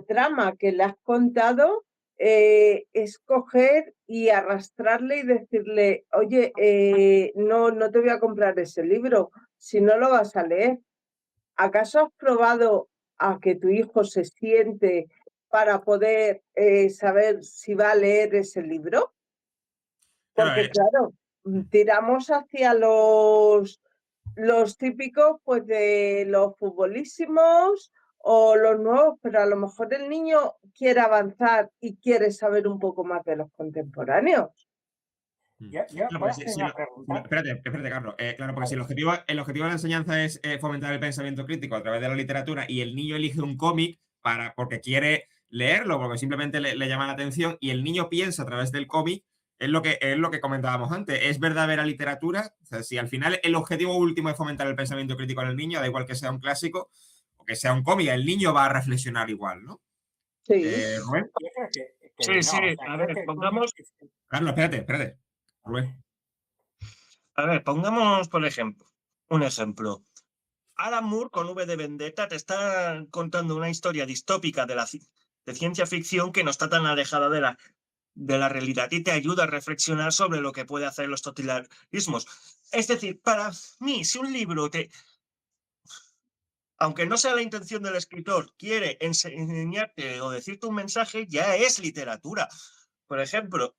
trama que le has contado, es coger y arrastrarle y decirle, oye, no te voy a comprar ese libro si no lo vas a leer. ¿Acaso has probado a que tu hijo se siente para poder saber si va a leer ese libro? Porque claro, tiramos hacia los los típicos pues de los futbolísimos o los nuevos, pero a lo mejor el niño quiere avanzar y quiere saber un poco más de los contemporáneos. Yo Claro, puedo porque hacer una pregunta. espérate, Carlos. Claro, porque Vale. si el objetivo de la enseñanza es fomentar el pensamiento crítico a través de la literatura y el niño elige un cómic porque quiere leerlo, porque simplemente le llama la atención y el niño piensa a través del cómic, es lo que comentábamos antes. Es verdadera literatura. O sea, si al final el objetivo último es fomentar el pensamiento crítico en el niño, da igual que sea un clásico o que sea un cómic, el niño va a reflexionar igual, ¿no? Sí. Rubén. Yo creo que Sí, no. sí, O sea, a creo ver, que el cómic pongamos, Carlos, espérate. Rubén. pongamos, por ejemplo, un ejemplo. Alan Moore con V de Vendetta te está contando una historia distópica de ciencia ficción que no está tan alejada de la realidad y te ayuda a reflexionar sobre lo que puede hacer los totalitarismos. Es decir, para mí, si un libro aunque no sea la intención del escritor, quiere enseñarte o decirte un mensaje, ya es literatura. Por ejemplo,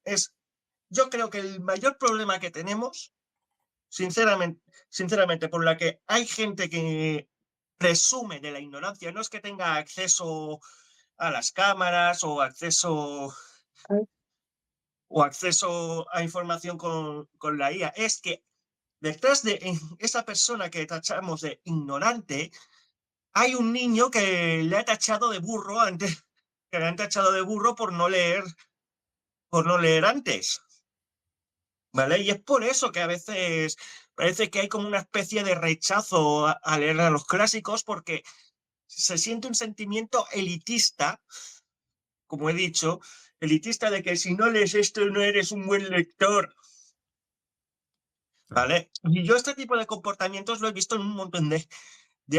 yo creo que el mayor problema que tenemos, sinceramente, por la que hay gente que presume de la ignorancia, no es que tenga acceso a las cámaras o acceso a información con la IA, es que detrás de esa persona que tachamos de ignorante, hay un niño que le ha tachado de burro antes, que le han tachado de burro por no leer antes. ¿Vale? Y es por eso que a veces parece que hay como una especie de rechazo a leer a los clásicos, porque se siente un sentimiento elitista, como he dicho, elitista de que si no lees esto no eres un buen lector. ¿Vale? Y yo este tipo de comportamientos lo he visto en un montón de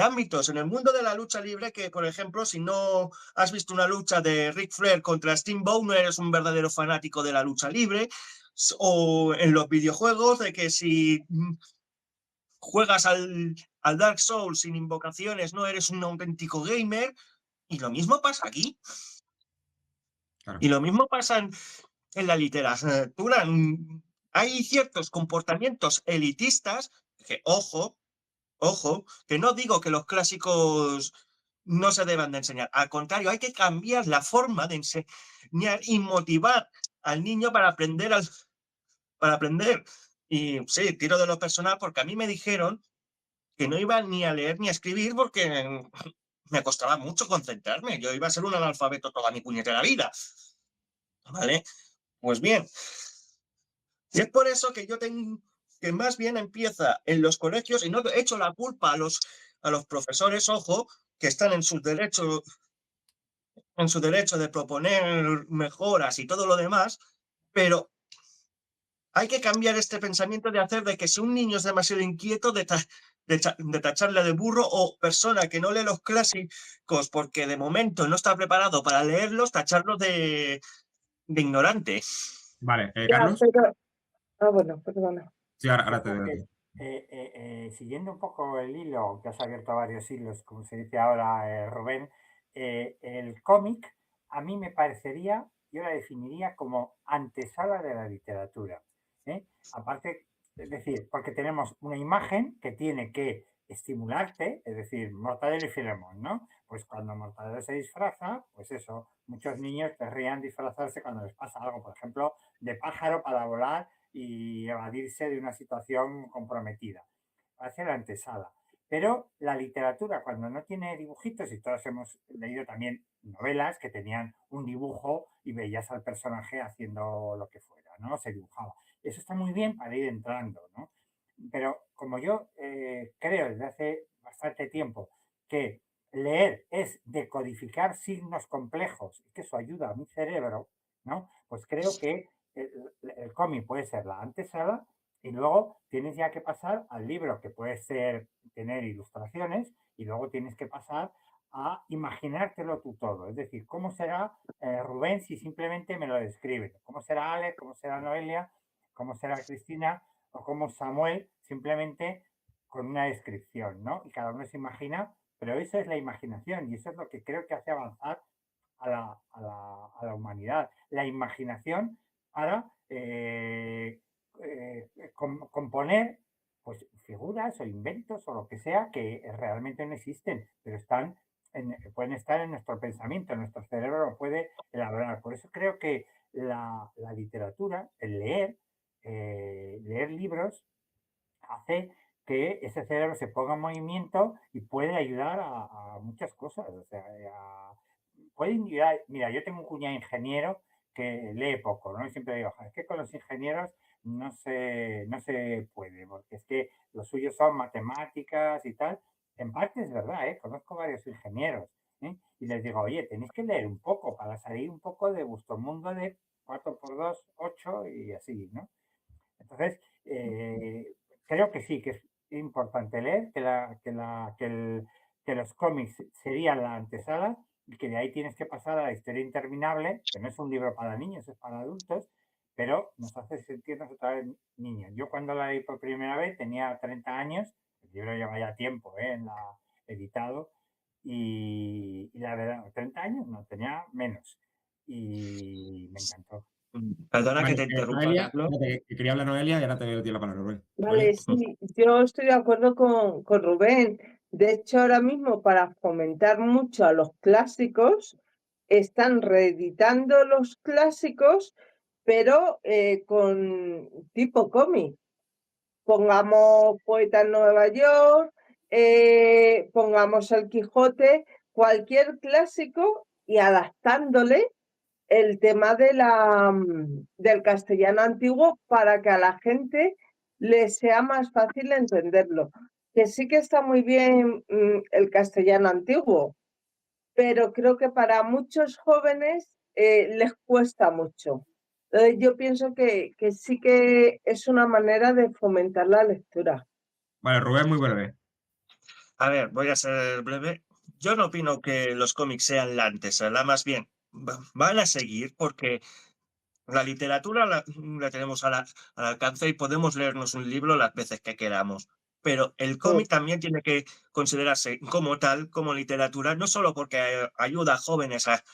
ámbitos. En el mundo de la lucha libre, que por ejemplo, si no has visto una lucha de Ric Flair contra Steamboat, no eres un verdadero fanático de la lucha libre. O en los videojuegos, de que si juegas al Dark Souls sin invocaciones, no eres un auténtico gamer. Y lo mismo pasa aquí. Claro. Y lo mismo pasa en la literatura. Hay ciertos comportamientos elitistas que, ojo, que no digo que los clásicos no se deban de enseñar. Al contrario, hay que cambiar la forma de enseñar y motivar al niño para aprender. Y sí, tiro de lo personal porque a mí me dijeron que no iba ni a leer ni a escribir porque me costaba mucho concentrarme. Yo iba a ser un analfabeto toda mi puñetera vida. ¿Vale? Pues bien, y es por eso que yo tengo que más bien empieza en los colegios y no echo la culpa a los profesores, ojo, que están en su derecho de proponer mejoras y todo lo demás, pero hay que cambiar este pensamiento de hacer de que si un niño es demasiado inquieto, de tacharle de burro, o persona que no lee los clásicos porque de momento no está preparado para leerlos, tacharlos de ignorante. Vale, Ya, Carlos. pero... bueno, perdona. Sí, ahora te Yo, doy. siguiendo un poco el hilo, que has abierto varios hilos, como se dice ahora, Rubén, el cómic a mí me parecería, yo la definiría como antesala de la literatura. ¿Eh? Aparte, es decir, porque tenemos una imagen que tiene que estimularte, es decir, Mortadelo y Filemón, ¿no? Pues cuando Mortadelo se disfraza, pues eso, muchos niños querrían disfrazarse cuando les pasa algo, por ejemplo, de pájaro para volar y evadirse de una situación comprometida. Hacia la antesala. Pero la literatura, cuando no tiene dibujitos, y todos hemos leído también novelas que tenían un dibujo y veías al personaje haciendo lo que fuera, ¿no? Se dibujaba. Eso está muy bien para ir entrando, ¿no? Pero como yo creo desde hace bastante tiempo que leer es decodificar signos complejos y que eso ayuda a mi cerebro, ¿no? Pues creo que el cómic puede ser la antesala y luego tienes ya que pasar al libro, que puede ser tener ilustraciones, y luego tienes que pasar a imaginártelo tú todo. Es decir, ¿cómo será Rubén si simplemente me lo describe? ¿Cómo será Alex? ¿Cómo será Noelia? ¿Cómo será Cristina? ¿O cómo Samuel? Simplemente con una descripción, ¿no? Y cada uno se imagina, pero eso es la imaginación y eso es lo que creo que hace avanzar a la humanidad. La imaginación para componer pues figuras o inventos o lo que sea que realmente no existen, pero pueden estar en nuestro pensamiento, nuestro cerebro lo puede elaborar. Por eso creo que la literatura, el leer libros, hace que ese cerebro se ponga en movimiento y puede ayudar a muchas cosas. O sea, puede ayudar. Mira, yo tengo un cuñado ingeniero que lee poco, ¿no? Y siempre digo, "Ja, es que con los ingenieros no se puede, porque es que lo suyo son matemáticas y tal". En parte es verdad, ¿eh? Conozco varios ingenieros, ¿eh? Y les digo, oye, tenéis que leer un poco para salir un poco de vuestro mundo de 4 por 2 8 y así, ¿no? Entonces, creo que sí, que es importante leer, que los cómics serían la antesala y que de ahí tienes que pasar a la historia interminable, que no es un libro para niños, es para adultos, pero nos hace sentirnos otra vez niños. Yo cuando la leí por primera vez tenía 30 años, el libro lleva ya tiempo, editado, y la verdad, 30 años no, tenía menos, y me encantó. Perdona que Vale, te interrumpa, Noelia, Carlos. espérate, que quería hablar Noelia y ahora te doy a ti la palabra, Rubén. Noelia. Vale, sí, yo estoy de acuerdo con Rubén. De hecho, ahora mismo para fomentar mucho a los clásicos, están reeditando los clásicos, pero con tipo cómic. Pongamos Poeta en Nueva York, pongamos El Quijote, cualquier clásico y adaptándole el tema del castellano antiguo para que a la gente le sea más fácil entenderlo. Que sí que está muy bien el castellano antiguo, pero creo que para muchos jóvenes les cuesta mucho. Entonces yo pienso que sí que es una manera de fomentar la lectura. Vale, Rubén, muy breve. A ver, voy a ser breve. Yo no opino que los cómics sean la antesala, más bien van a seguir porque la literatura la tenemos al alcance y podemos leernos un libro las veces que queramos. Pero el cómic también tiene que considerarse como tal, como literatura, no solo porque ayuda a jóvenes a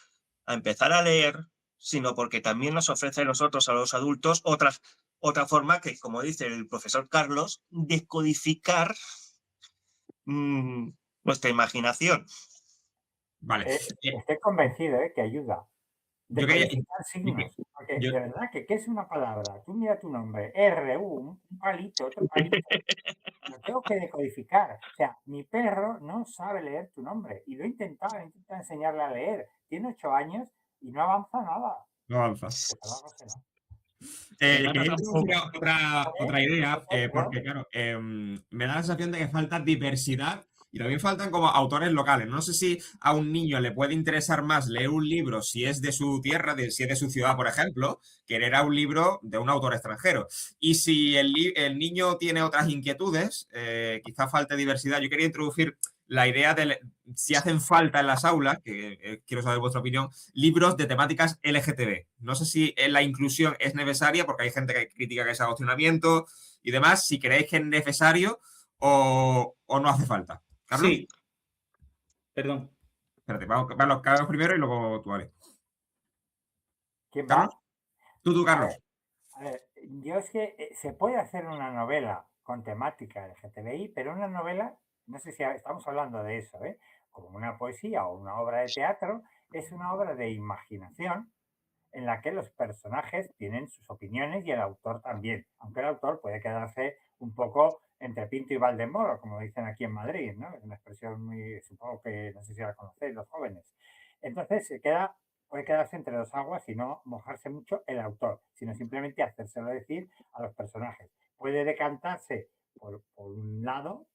empezar a leer, sino porque también nos ofrece a nosotros, a los adultos, otra forma que, como dice el profesor Carlos, descodificar nuestra imaginación. Vale. Estoy convencido, que ayuda. Yo quería. Decodificar signos. Porque yo- de verdad que, ¿qué es una palabra? Tú mira tu nombre, un palito, otro palito. Lo tengo que decodificar. O sea, mi perro no sabe leer tu nombre. Y lo he intentado enseñarle a leer. Tiene 8 años y no avanza nada. no avanza. Pues algo será. Quería introducir otra idea, ¿No? porque claro, me da la sensación de que falta diversidad y también faltan como autores locales. No sé si a un niño le puede interesar más leer un libro si es de su tierra, si es de su ciudad, por ejemplo, que leer a un libro de un autor extranjero. Y si el niño tiene otras inquietudes, quizá falte diversidad. Yo quería introducir la idea de si hacen falta en las aulas, que quiero saber vuestra opinión, libros de temáticas LGTB. No sé si la inclusión es necesaria, porque hay gente que critica que es adoctrinamiento y demás, si creéis que es necesario o no hace falta. ¿Carlos? Sí, perdón. Espérate, vamos Carlos primero y luego tú, Ale. ¿Quién va? ¿Carlos? Tú, A Carlos. ver, a ver, yo es que se puede hacer una novela con temática LGTBI, pero una novela, no sé si estamos hablando de eso, como una poesía o una obra de teatro, es una obra de imaginación en la que los personajes tienen sus opiniones y el autor también, aunque el autor puede quedarse un poco entre Pinto y Valdemoro, como dicen aquí en Madrid, ¿no? Es una expresión muy, supongo que no sé si la conocéis los jóvenes. Entonces puede quedarse entre dos aguas y no mojarse mucho el autor, sino simplemente hacérselo decir a los personajes. Puede decantarse por un lado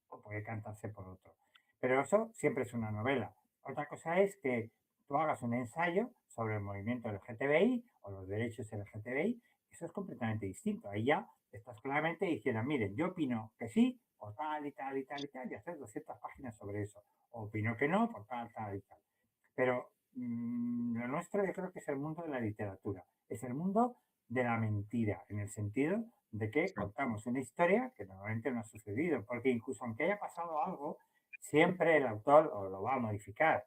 o puede decantarse por otro. Pero eso siempre es una novela. Otra cosa es que tú hagas un ensayo sobre el movimiento LGTBI o los derechos LGTBI, eso es completamente distinto. Ahí ya estás claramente diciendo, miren, yo opino que sí, por tal y tal y tal y tal, y hacer 200 páginas sobre eso. O opino que no, por tal, tal y tal. Pero lo nuestro yo creo que es el mundo de la literatura. Es el mundo de la mentira, en el sentido de que contamos una historia que normalmente no ha sucedido, porque incluso aunque haya pasado algo, siempre el autor lo va a modificar.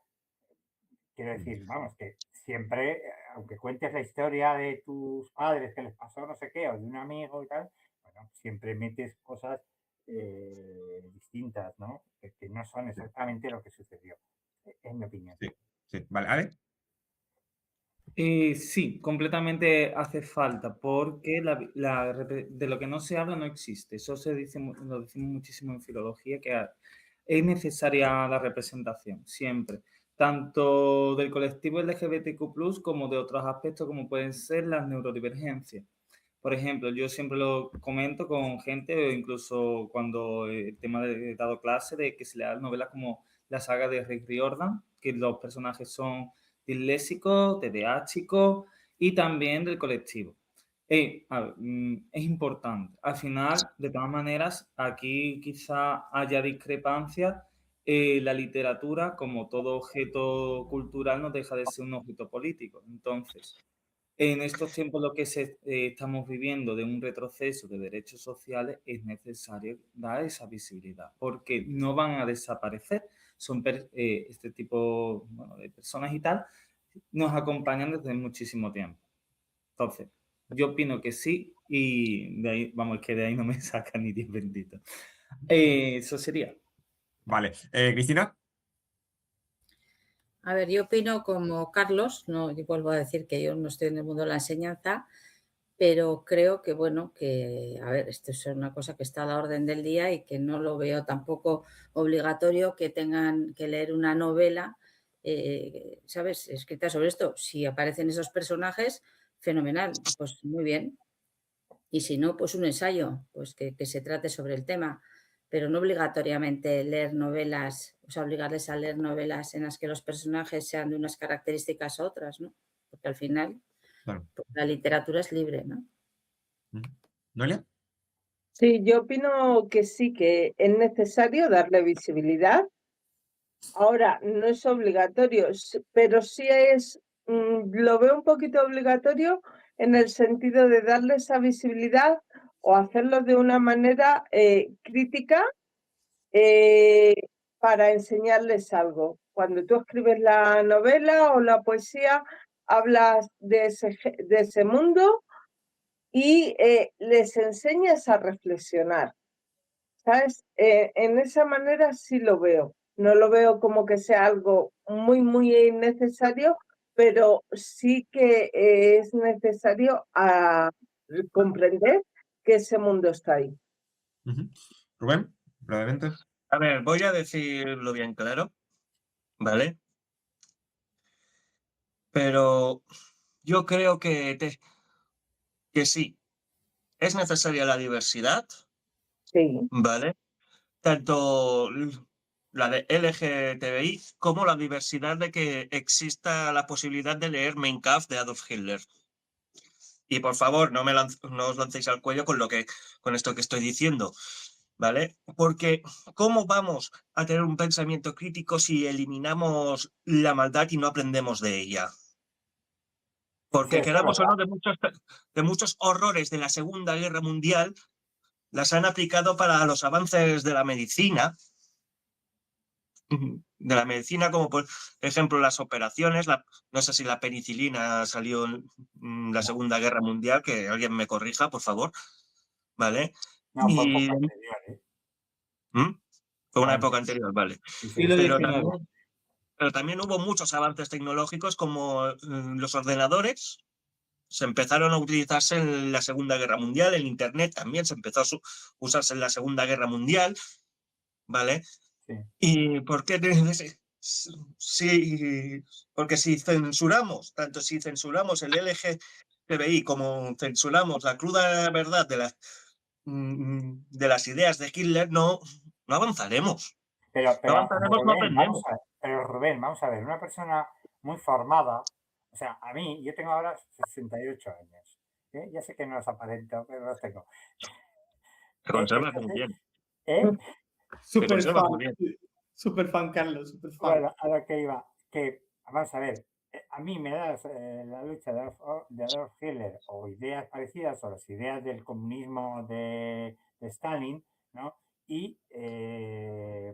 Quiero decir, vamos, que siempre, aunque cuentes la historia de tus padres que les pasó no sé qué, o de un amigo y tal, bueno, siempre metes cosas distintas, ¿no? Que no son exactamente lo que sucedió, en mi opinión. Sí, sí. Vale, ¿Ale? Sí, completamente hace falta, porque de lo que no se habla no existe. Eso se dice, lo decimos muchísimo en filología, que es necesaria la representación, siempre, tanto del colectivo LGBTQ+, como de otros aspectos como pueden ser las neurodivergencias. Por ejemplo, yo siempre lo comento con gente, o incluso cuando el tema he dado clase, de que se le dan novelas como la saga de Rick Riordan, que los personajes son disléxicos, TDAhicos y también del colectivo. Es importante. Al final, de todas maneras, aquí quizá haya discrepancias. La literatura, como todo objeto cultural, no deja de ser un objeto político. Entonces, en estos tiempos lo que estamos viviendo de un retroceso de derechos sociales, es necesario dar esa visibilidad, porque no van a desaparecer. Son este tipo, bueno, de personas y tal, nos acompañan desde muchísimo tiempo. Entonces, yo opino que sí, y de ahí, vamos, que de ahí no me saca ni 10 benditos. Eso sería. Vale. Cristina. A ver, yo opino como Carlos, no, yo vuelvo a decir que yo no estoy en el mundo de la enseñanza, pero creo que, bueno, que, a ver, esto es una cosa que está a la orden del día y que no lo veo tampoco obligatorio que tengan que leer una novela, ¿sabes?, escrita sobre esto. Si aparecen esos personajes, fenomenal, pues muy bien. Y si no, pues un ensayo, pues que se trate sobre el tema, pero no obligatoriamente leer novelas, o sea, obligarles a leer novelas en las que los personajes sean de unas características u otras, ¿no? Porque al final, Claro. pues, la literatura es libre, ¿no? ¿Noelia? Sí, yo opino que sí, que es necesario darle visibilidad. Ahora, no es obligatorio, pero sí es, lo veo un poquito obligatorio en el sentido de darle esa visibilidad o hacerlo de una manera crítica para enseñarles algo. Cuando tú escribes la novela o la poesía, hablas de ese mundo y les enseñas a reflexionar, ¿sabes? En esa manera sí lo veo. No lo veo como que sea algo muy, muy necesario, pero sí que es necesario comprender que ese mundo está ahí. Rubén, brevemente. A ver, voy a decirlo bien claro, ¿vale? Pero yo creo que sí, es necesaria la diversidad, Sí, ¿vale? Tanto la de LGTBI como la diversidad de que exista la posibilidad de leer Mein Kampf de Adolf Hitler. Y por favor, no os lancéis al cuello con esto que estoy diciendo, ¿vale? Porque ¿cómo vamos a tener un pensamiento crítico si eliminamos la maldad y no aprendemos de ella? Porque Sí, eso es queramos o verdad. no, de muchos horrores de la Segunda Guerra Mundial, las han aplicado para los avances de la medicina, como por ejemplo las operaciones, no sé si la penicilina salió en la Segunda Guerra Mundial, que alguien me corrija, por favor, ¿vale? No, fue poco anterior, ¿eh? Fue una Antes. época anterior, vale. Sí, sí. Siglo Pero XIX. también hubo muchos avances tecnológicos como los ordenadores. Se empezaron a utilizarse en la Segunda Guerra Mundial, el Internet también se empezó a usarse en la Segunda Guerra Mundial, ¿vale? Sí. ¿Y por qué? Porque si censuramos, tanto si censuramos el LGTBI como censuramos la cruda verdad de las ideas de Hitler, no avanzaremos. Pero No avanzaremos, no Rubén, aprendemos. vamos a ver, una persona muy formada, o sea, a mí, yo tengo ahora 68 años, ¿eh? Ya sé que no los aparento, pero los tengo. Te conservas muy Entonces, bien. ¿eh? Te Súper conservas fan, muy bien. súper fan, Carlos, súper fan. Bueno, a lo que iba, que, vamos a ver, a mí me das la lucha de Adolf Hitler o ideas parecidas o las ideas del comunismo de Stalin, ¿no? Y,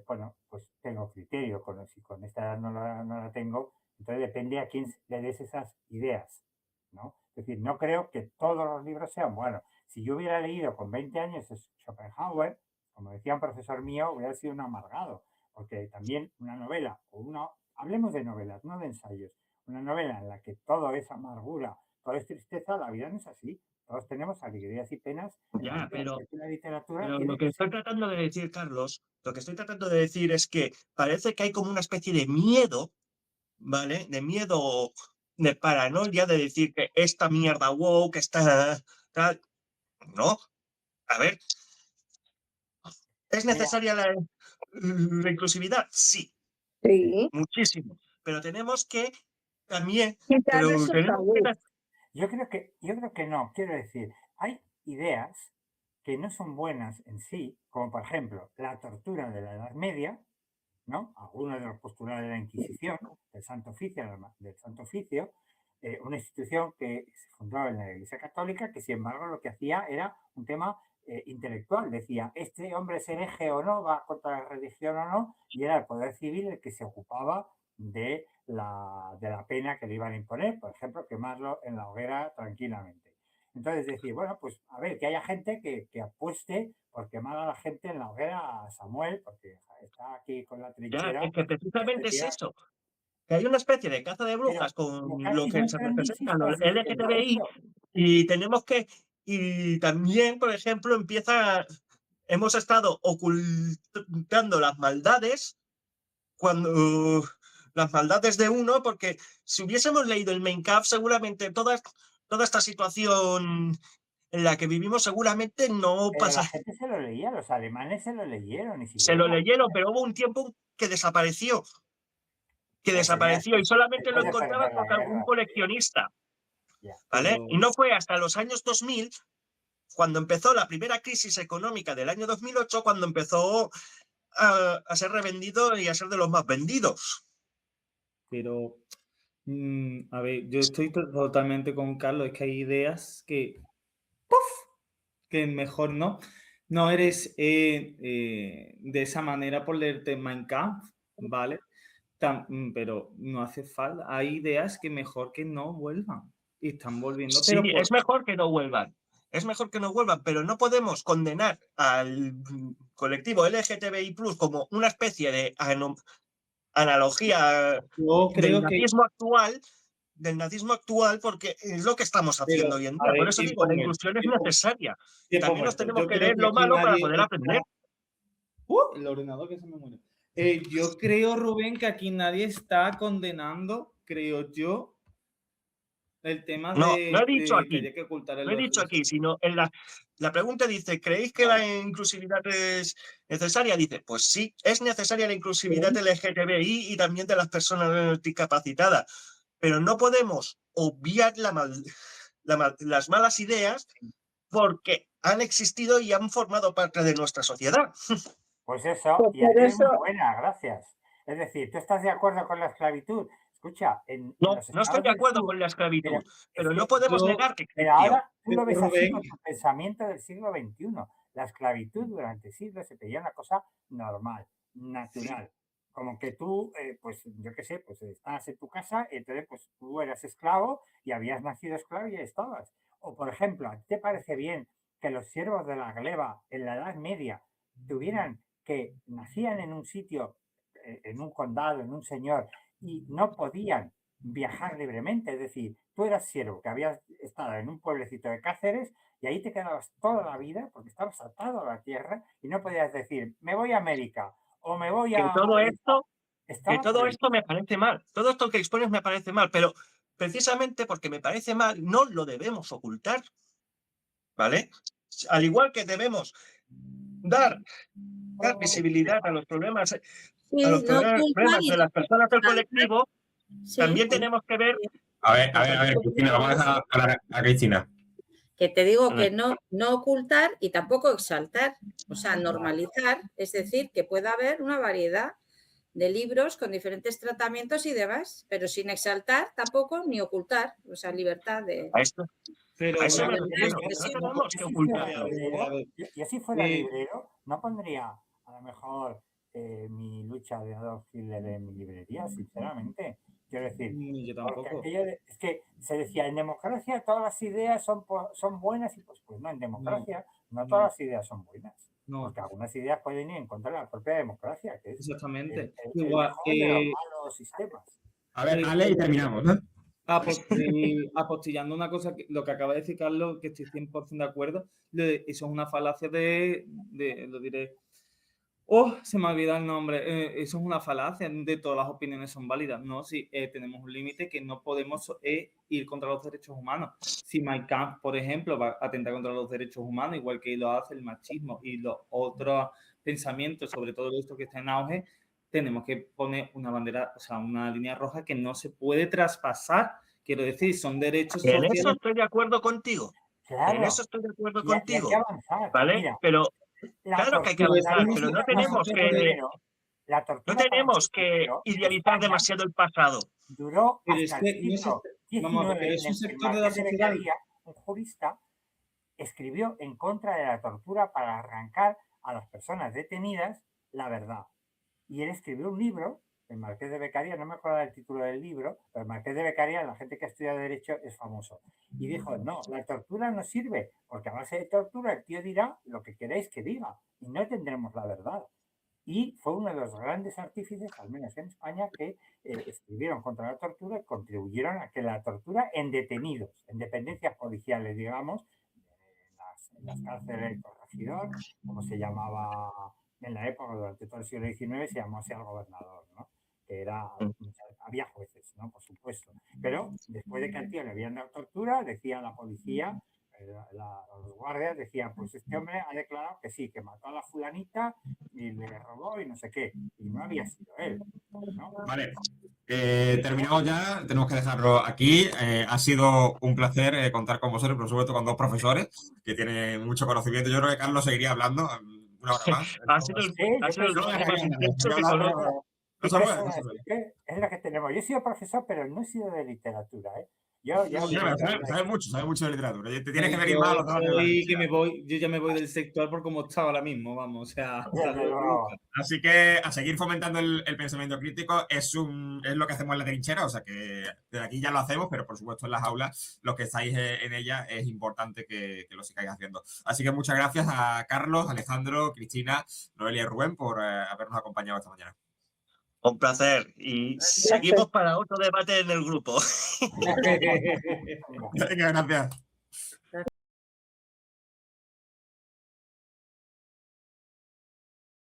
bueno, pues tengo criterio, si con esta edad no la tengo, entonces depende a quién le des esas ideas, ¿no? Es decir, no creo que todos los libros sean buenos. Si yo hubiera leído con 20 años Schopenhauer, como decía un profesor mío, hubiera sido un amargado, porque también una novela, hablemos de novelas, no de ensayos, una novela en la que todo es amargura, todo es tristeza, la vida no es así. Todos tenemos alegrías y penas. Ya, pero La literatura Pero tiene lo que que ser. estoy tratando de decir, Carlos, lo que estoy tratando de decir es que parece que hay como una especie de miedo, ¿vale? De miedo, de paranoia, de decir que esta mierda wow, que está tal. No, a ver, ¿es Mira, necesaria la inclusividad? Sí, Sí, muchísimo. Pero tenemos que también, quitar pero esos tenemos que tabús. yo creo que no. Quiero decir, hay ideas que no son buenas en sí, como por ejemplo la tortura de la Edad Media, ¿no? Algunos de los postulados de la Inquisición, del Santo Oficio, una institución que se fundó en la Iglesia Católica, que sin embargo lo que hacía era un tema intelectual. Decía, este hombre es hereje o no, va contra la religión o no, y era el poder civil el que se ocupaba de la pena que le iban a imponer, por ejemplo, quemarlo en la hoguera tranquilamente. Entonces decir, bueno, pues a ver, que haya gente que apueste por quemar a la gente en la hoguera a Samuel, porque está aquí con la ya, trinchera, es que precisamente es sería, eso. Que hay una especie de caza de brujas pero con lo casi que no se entran representan los diciendo LGTBI eso. y tenemos que, y también, por ejemplo, hemos estado ocultando las maldades de uno, porque si hubiésemos leído el Mein Kampf, seguramente toda esta situación en la que vivimos seguramente no Pero la pasa. gente se lo leía, los alemanes se lo leyeron y Se siguieron lo la... leyeron, pero hubo un tiempo que Pues sería desapareció y solamente lo después de encontraban perder con la algún guerra. coleccionista. Ya. ¿Vale? Pero, Y no fue hasta los años 2000, cuando empezó la primera crisis económica del año 2008, cuando empezó a ser revendido y a ser de los más vendidos. pero, a ver, yo estoy totalmente con Carlos, es que hay ideas que mejor no. No eres de esa manera por leerte Mein Kampf, ¿vale? Pero no hace falta. Hay ideas que mejor que no vuelvan. Y están volviendo, Sí, pero por... es mejor que no vuelvan. Es mejor que no vuelvan, pero no podemos condenar al colectivo LGTBI como una especie de analogía Yo creo que... del nazismo actual, porque es lo que estamos Pero, haciendo hoy en a día. Por ver, eso digo, la inclusión es necesaria. Y tiempo también nos muerto. tenemos Yo que creo leer que lo aquí malo para nadie poder aprender. El ordenador que se me muere. Yo creo, Rubén, que aquí nadie está condenando, creo yo, el tema No, no he dicho de que aquí. haya que ocultar el No he dicho aquí, LGBT. sino la pregunta dice, ¿creéis que la inclusividad es necesaria? Dice, pues sí, es necesaria la inclusividad LGTBI y también de las personas discapacitadas, pero no podemos obviar las malas ideas porque han existido y han formado parte de nuestra sociedad. Pues eso, Pues y por aquí hay muy eso, buena, gracias. Es decir, ¿tú estás de acuerdo con la esclavitud? Escucha, en No, los no estoy estados de del acuerdo sur, con la pero esclavitud, es pero no que, podemos Yo, negar que pero existió. ahora tú lo ves así Rubén, con tu pensamiento del siglo XXI. La esclavitud durante siglos se veía una cosa normal, natural. Como que tú, pues yo qué sé, pues estabas en tu casa y entonces pues tú eras esclavo y habías nacido esclavo y ya estabas. O por ejemplo, ¿a ti te parece bien que los siervos de la gleba en la Edad Media tuvieran que nacían en un sitio, en un condado, en un señor, y no podían viajar libremente? Es decir, tú eras siervo que habías estado en un pueblecito de Cáceres y ahí te quedabas toda la vida porque estabas atado a la tierra y no podías decir, me voy a América o me voy Que a todo Madrid. esto que Estaba todo prohibido. esto me parece mal, todo esto que expones me parece mal, pero precisamente porque me parece mal, no lo debemos ocultar, ¿vale? Al igual que debemos dar, dar visibilidad a los Sí, no ocultar problemas y de las tampoco personas del exaltar. colectivo, Sí, también tenemos que ver A ver, Cristina, vamos a dejar hablar a Cristina. que te digo que eh, no ocultar y tampoco exaltar, o sea, Vale. normalizar, es decir, que pueda haber una variedad de libros con diferentes tratamientos y demás, pero sin exaltar tampoco ni ocultar, o sea, libertad de, a esto, pero a Pero eso me una libertad de refiero, pregunta. que no expresión. tenemos que yo si fuera A ver, a ocultarlo. ver, a librero, ver. yo si fuera Eh, librero, no pondría a lo mejor mi lucha de Adolf Hitler en mi librería, sinceramente. Quiero decir, ni yo porque tampoco. es que se decía, en democracia todas las ideas son buenas y pues no, en No, democracia no todas no. las ideas son buenas. No, porque algunas ideas pueden ir en contra de la propia democracia, que es exactamente. el Igual mejor de los malos sistemas. A ver, Eh, Ale, y terminamos, ¿no? apostillando una cosa, lo que acaba de decir Carlos, que estoy 100% de acuerdo, eso es una falacia lo diré, se me ha olvidado el nombre, eso es una falacia, de todas las opiniones son válidas, ¿no? Si tenemos un límite que no podemos ir contra los derechos humanos. Si Mein Kampf, por ejemplo, va a atentar contra los derechos humanos, igual que lo hace el machismo y los otros pensamientos, sobre todo esto que está en auge, tenemos que poner una bandera, o sea, una línea roja que no se puede traspasar. Quiero decir, son derechos En sociales. eso estoy de acuerdo contigo. Claro. En eso estoy de acuerdo Y hay contigo. que avanzar. ¿Vale? Mira, Pero la claro que hay que tortura, avanzar, pero no tenemos la no tortura tenemos para que ejemplo, idealizar España demasiado el pasado. duró Pero es hasta el que no es, siglo vamos a ver, XIX, pero es en un el que el sector de la Marqués de sociedad. Beccaria, un jurista, escribió en contra de la tortura para arrancar a las personas detenidas la verdad. Y él escribió un libro, el Marqués de Beccaria, no me acuerdo del título del libro, pero el Marqués de Beccaria, la gente que ha estudiado Derecho, es famoso. Y dijo, no, la tortura no sirve, porque a base de tortura el tío dirá lo que queréis que diga, y no tendremos la verdad. Y fue uno de los grandes artífices, al menos en España, que escribieron contra la tortura y contribuyeron a que la tortura en detenidos, en dependencias policiales, digamos, en las cárceles de corregidor, como se llamaba en la época, durante todo el siglo XIX, se llamó así al gobernador, ¿no? Que era, había jueces, ¿no? Por supuesto. Pero después de que al tío le habían dado tortura, decía la policía, los guardias decían, pues este hombre ha declarado que sí, que mató a la fulanita y le robó y no sé qué. Y no había sido él, ¿no? Vale. Terminamos ya, tenemos que dejarlo aquí. Ha sido un placer contar con vosotros, por supuesto con dos profesores que tienen mucho conocimiento. Yo creo que Carlos seguiría hablando una hora más. Ha sido el rodaje más intenso que conozco. No se puede, no se puede. Es lo que tenemos. Yo he sido profesor, pero no he sido de literatura, ¿eh? Yo Sabe mucho de literatura. Te tienes que venir más a los debates de la universidad. Yo ya me voy del sector por cómo está ahora mismo, vamos, o sea. Así que a seguir fomentando el pensamiento crítico es lo que hacemos en la trinchera, o sea que desde aquí ya lo hacemos, pero por supuesto en las aulas, los que estáis en ella, es importante que lo sigáis haciendo. Así que muchas gracias a Carlos, Alejandro, Cristina, Noelia y Rubén por habernos acompañado esta mañana. Un placer. Y seguimos para otro debate en el grupo. Venga, gracias.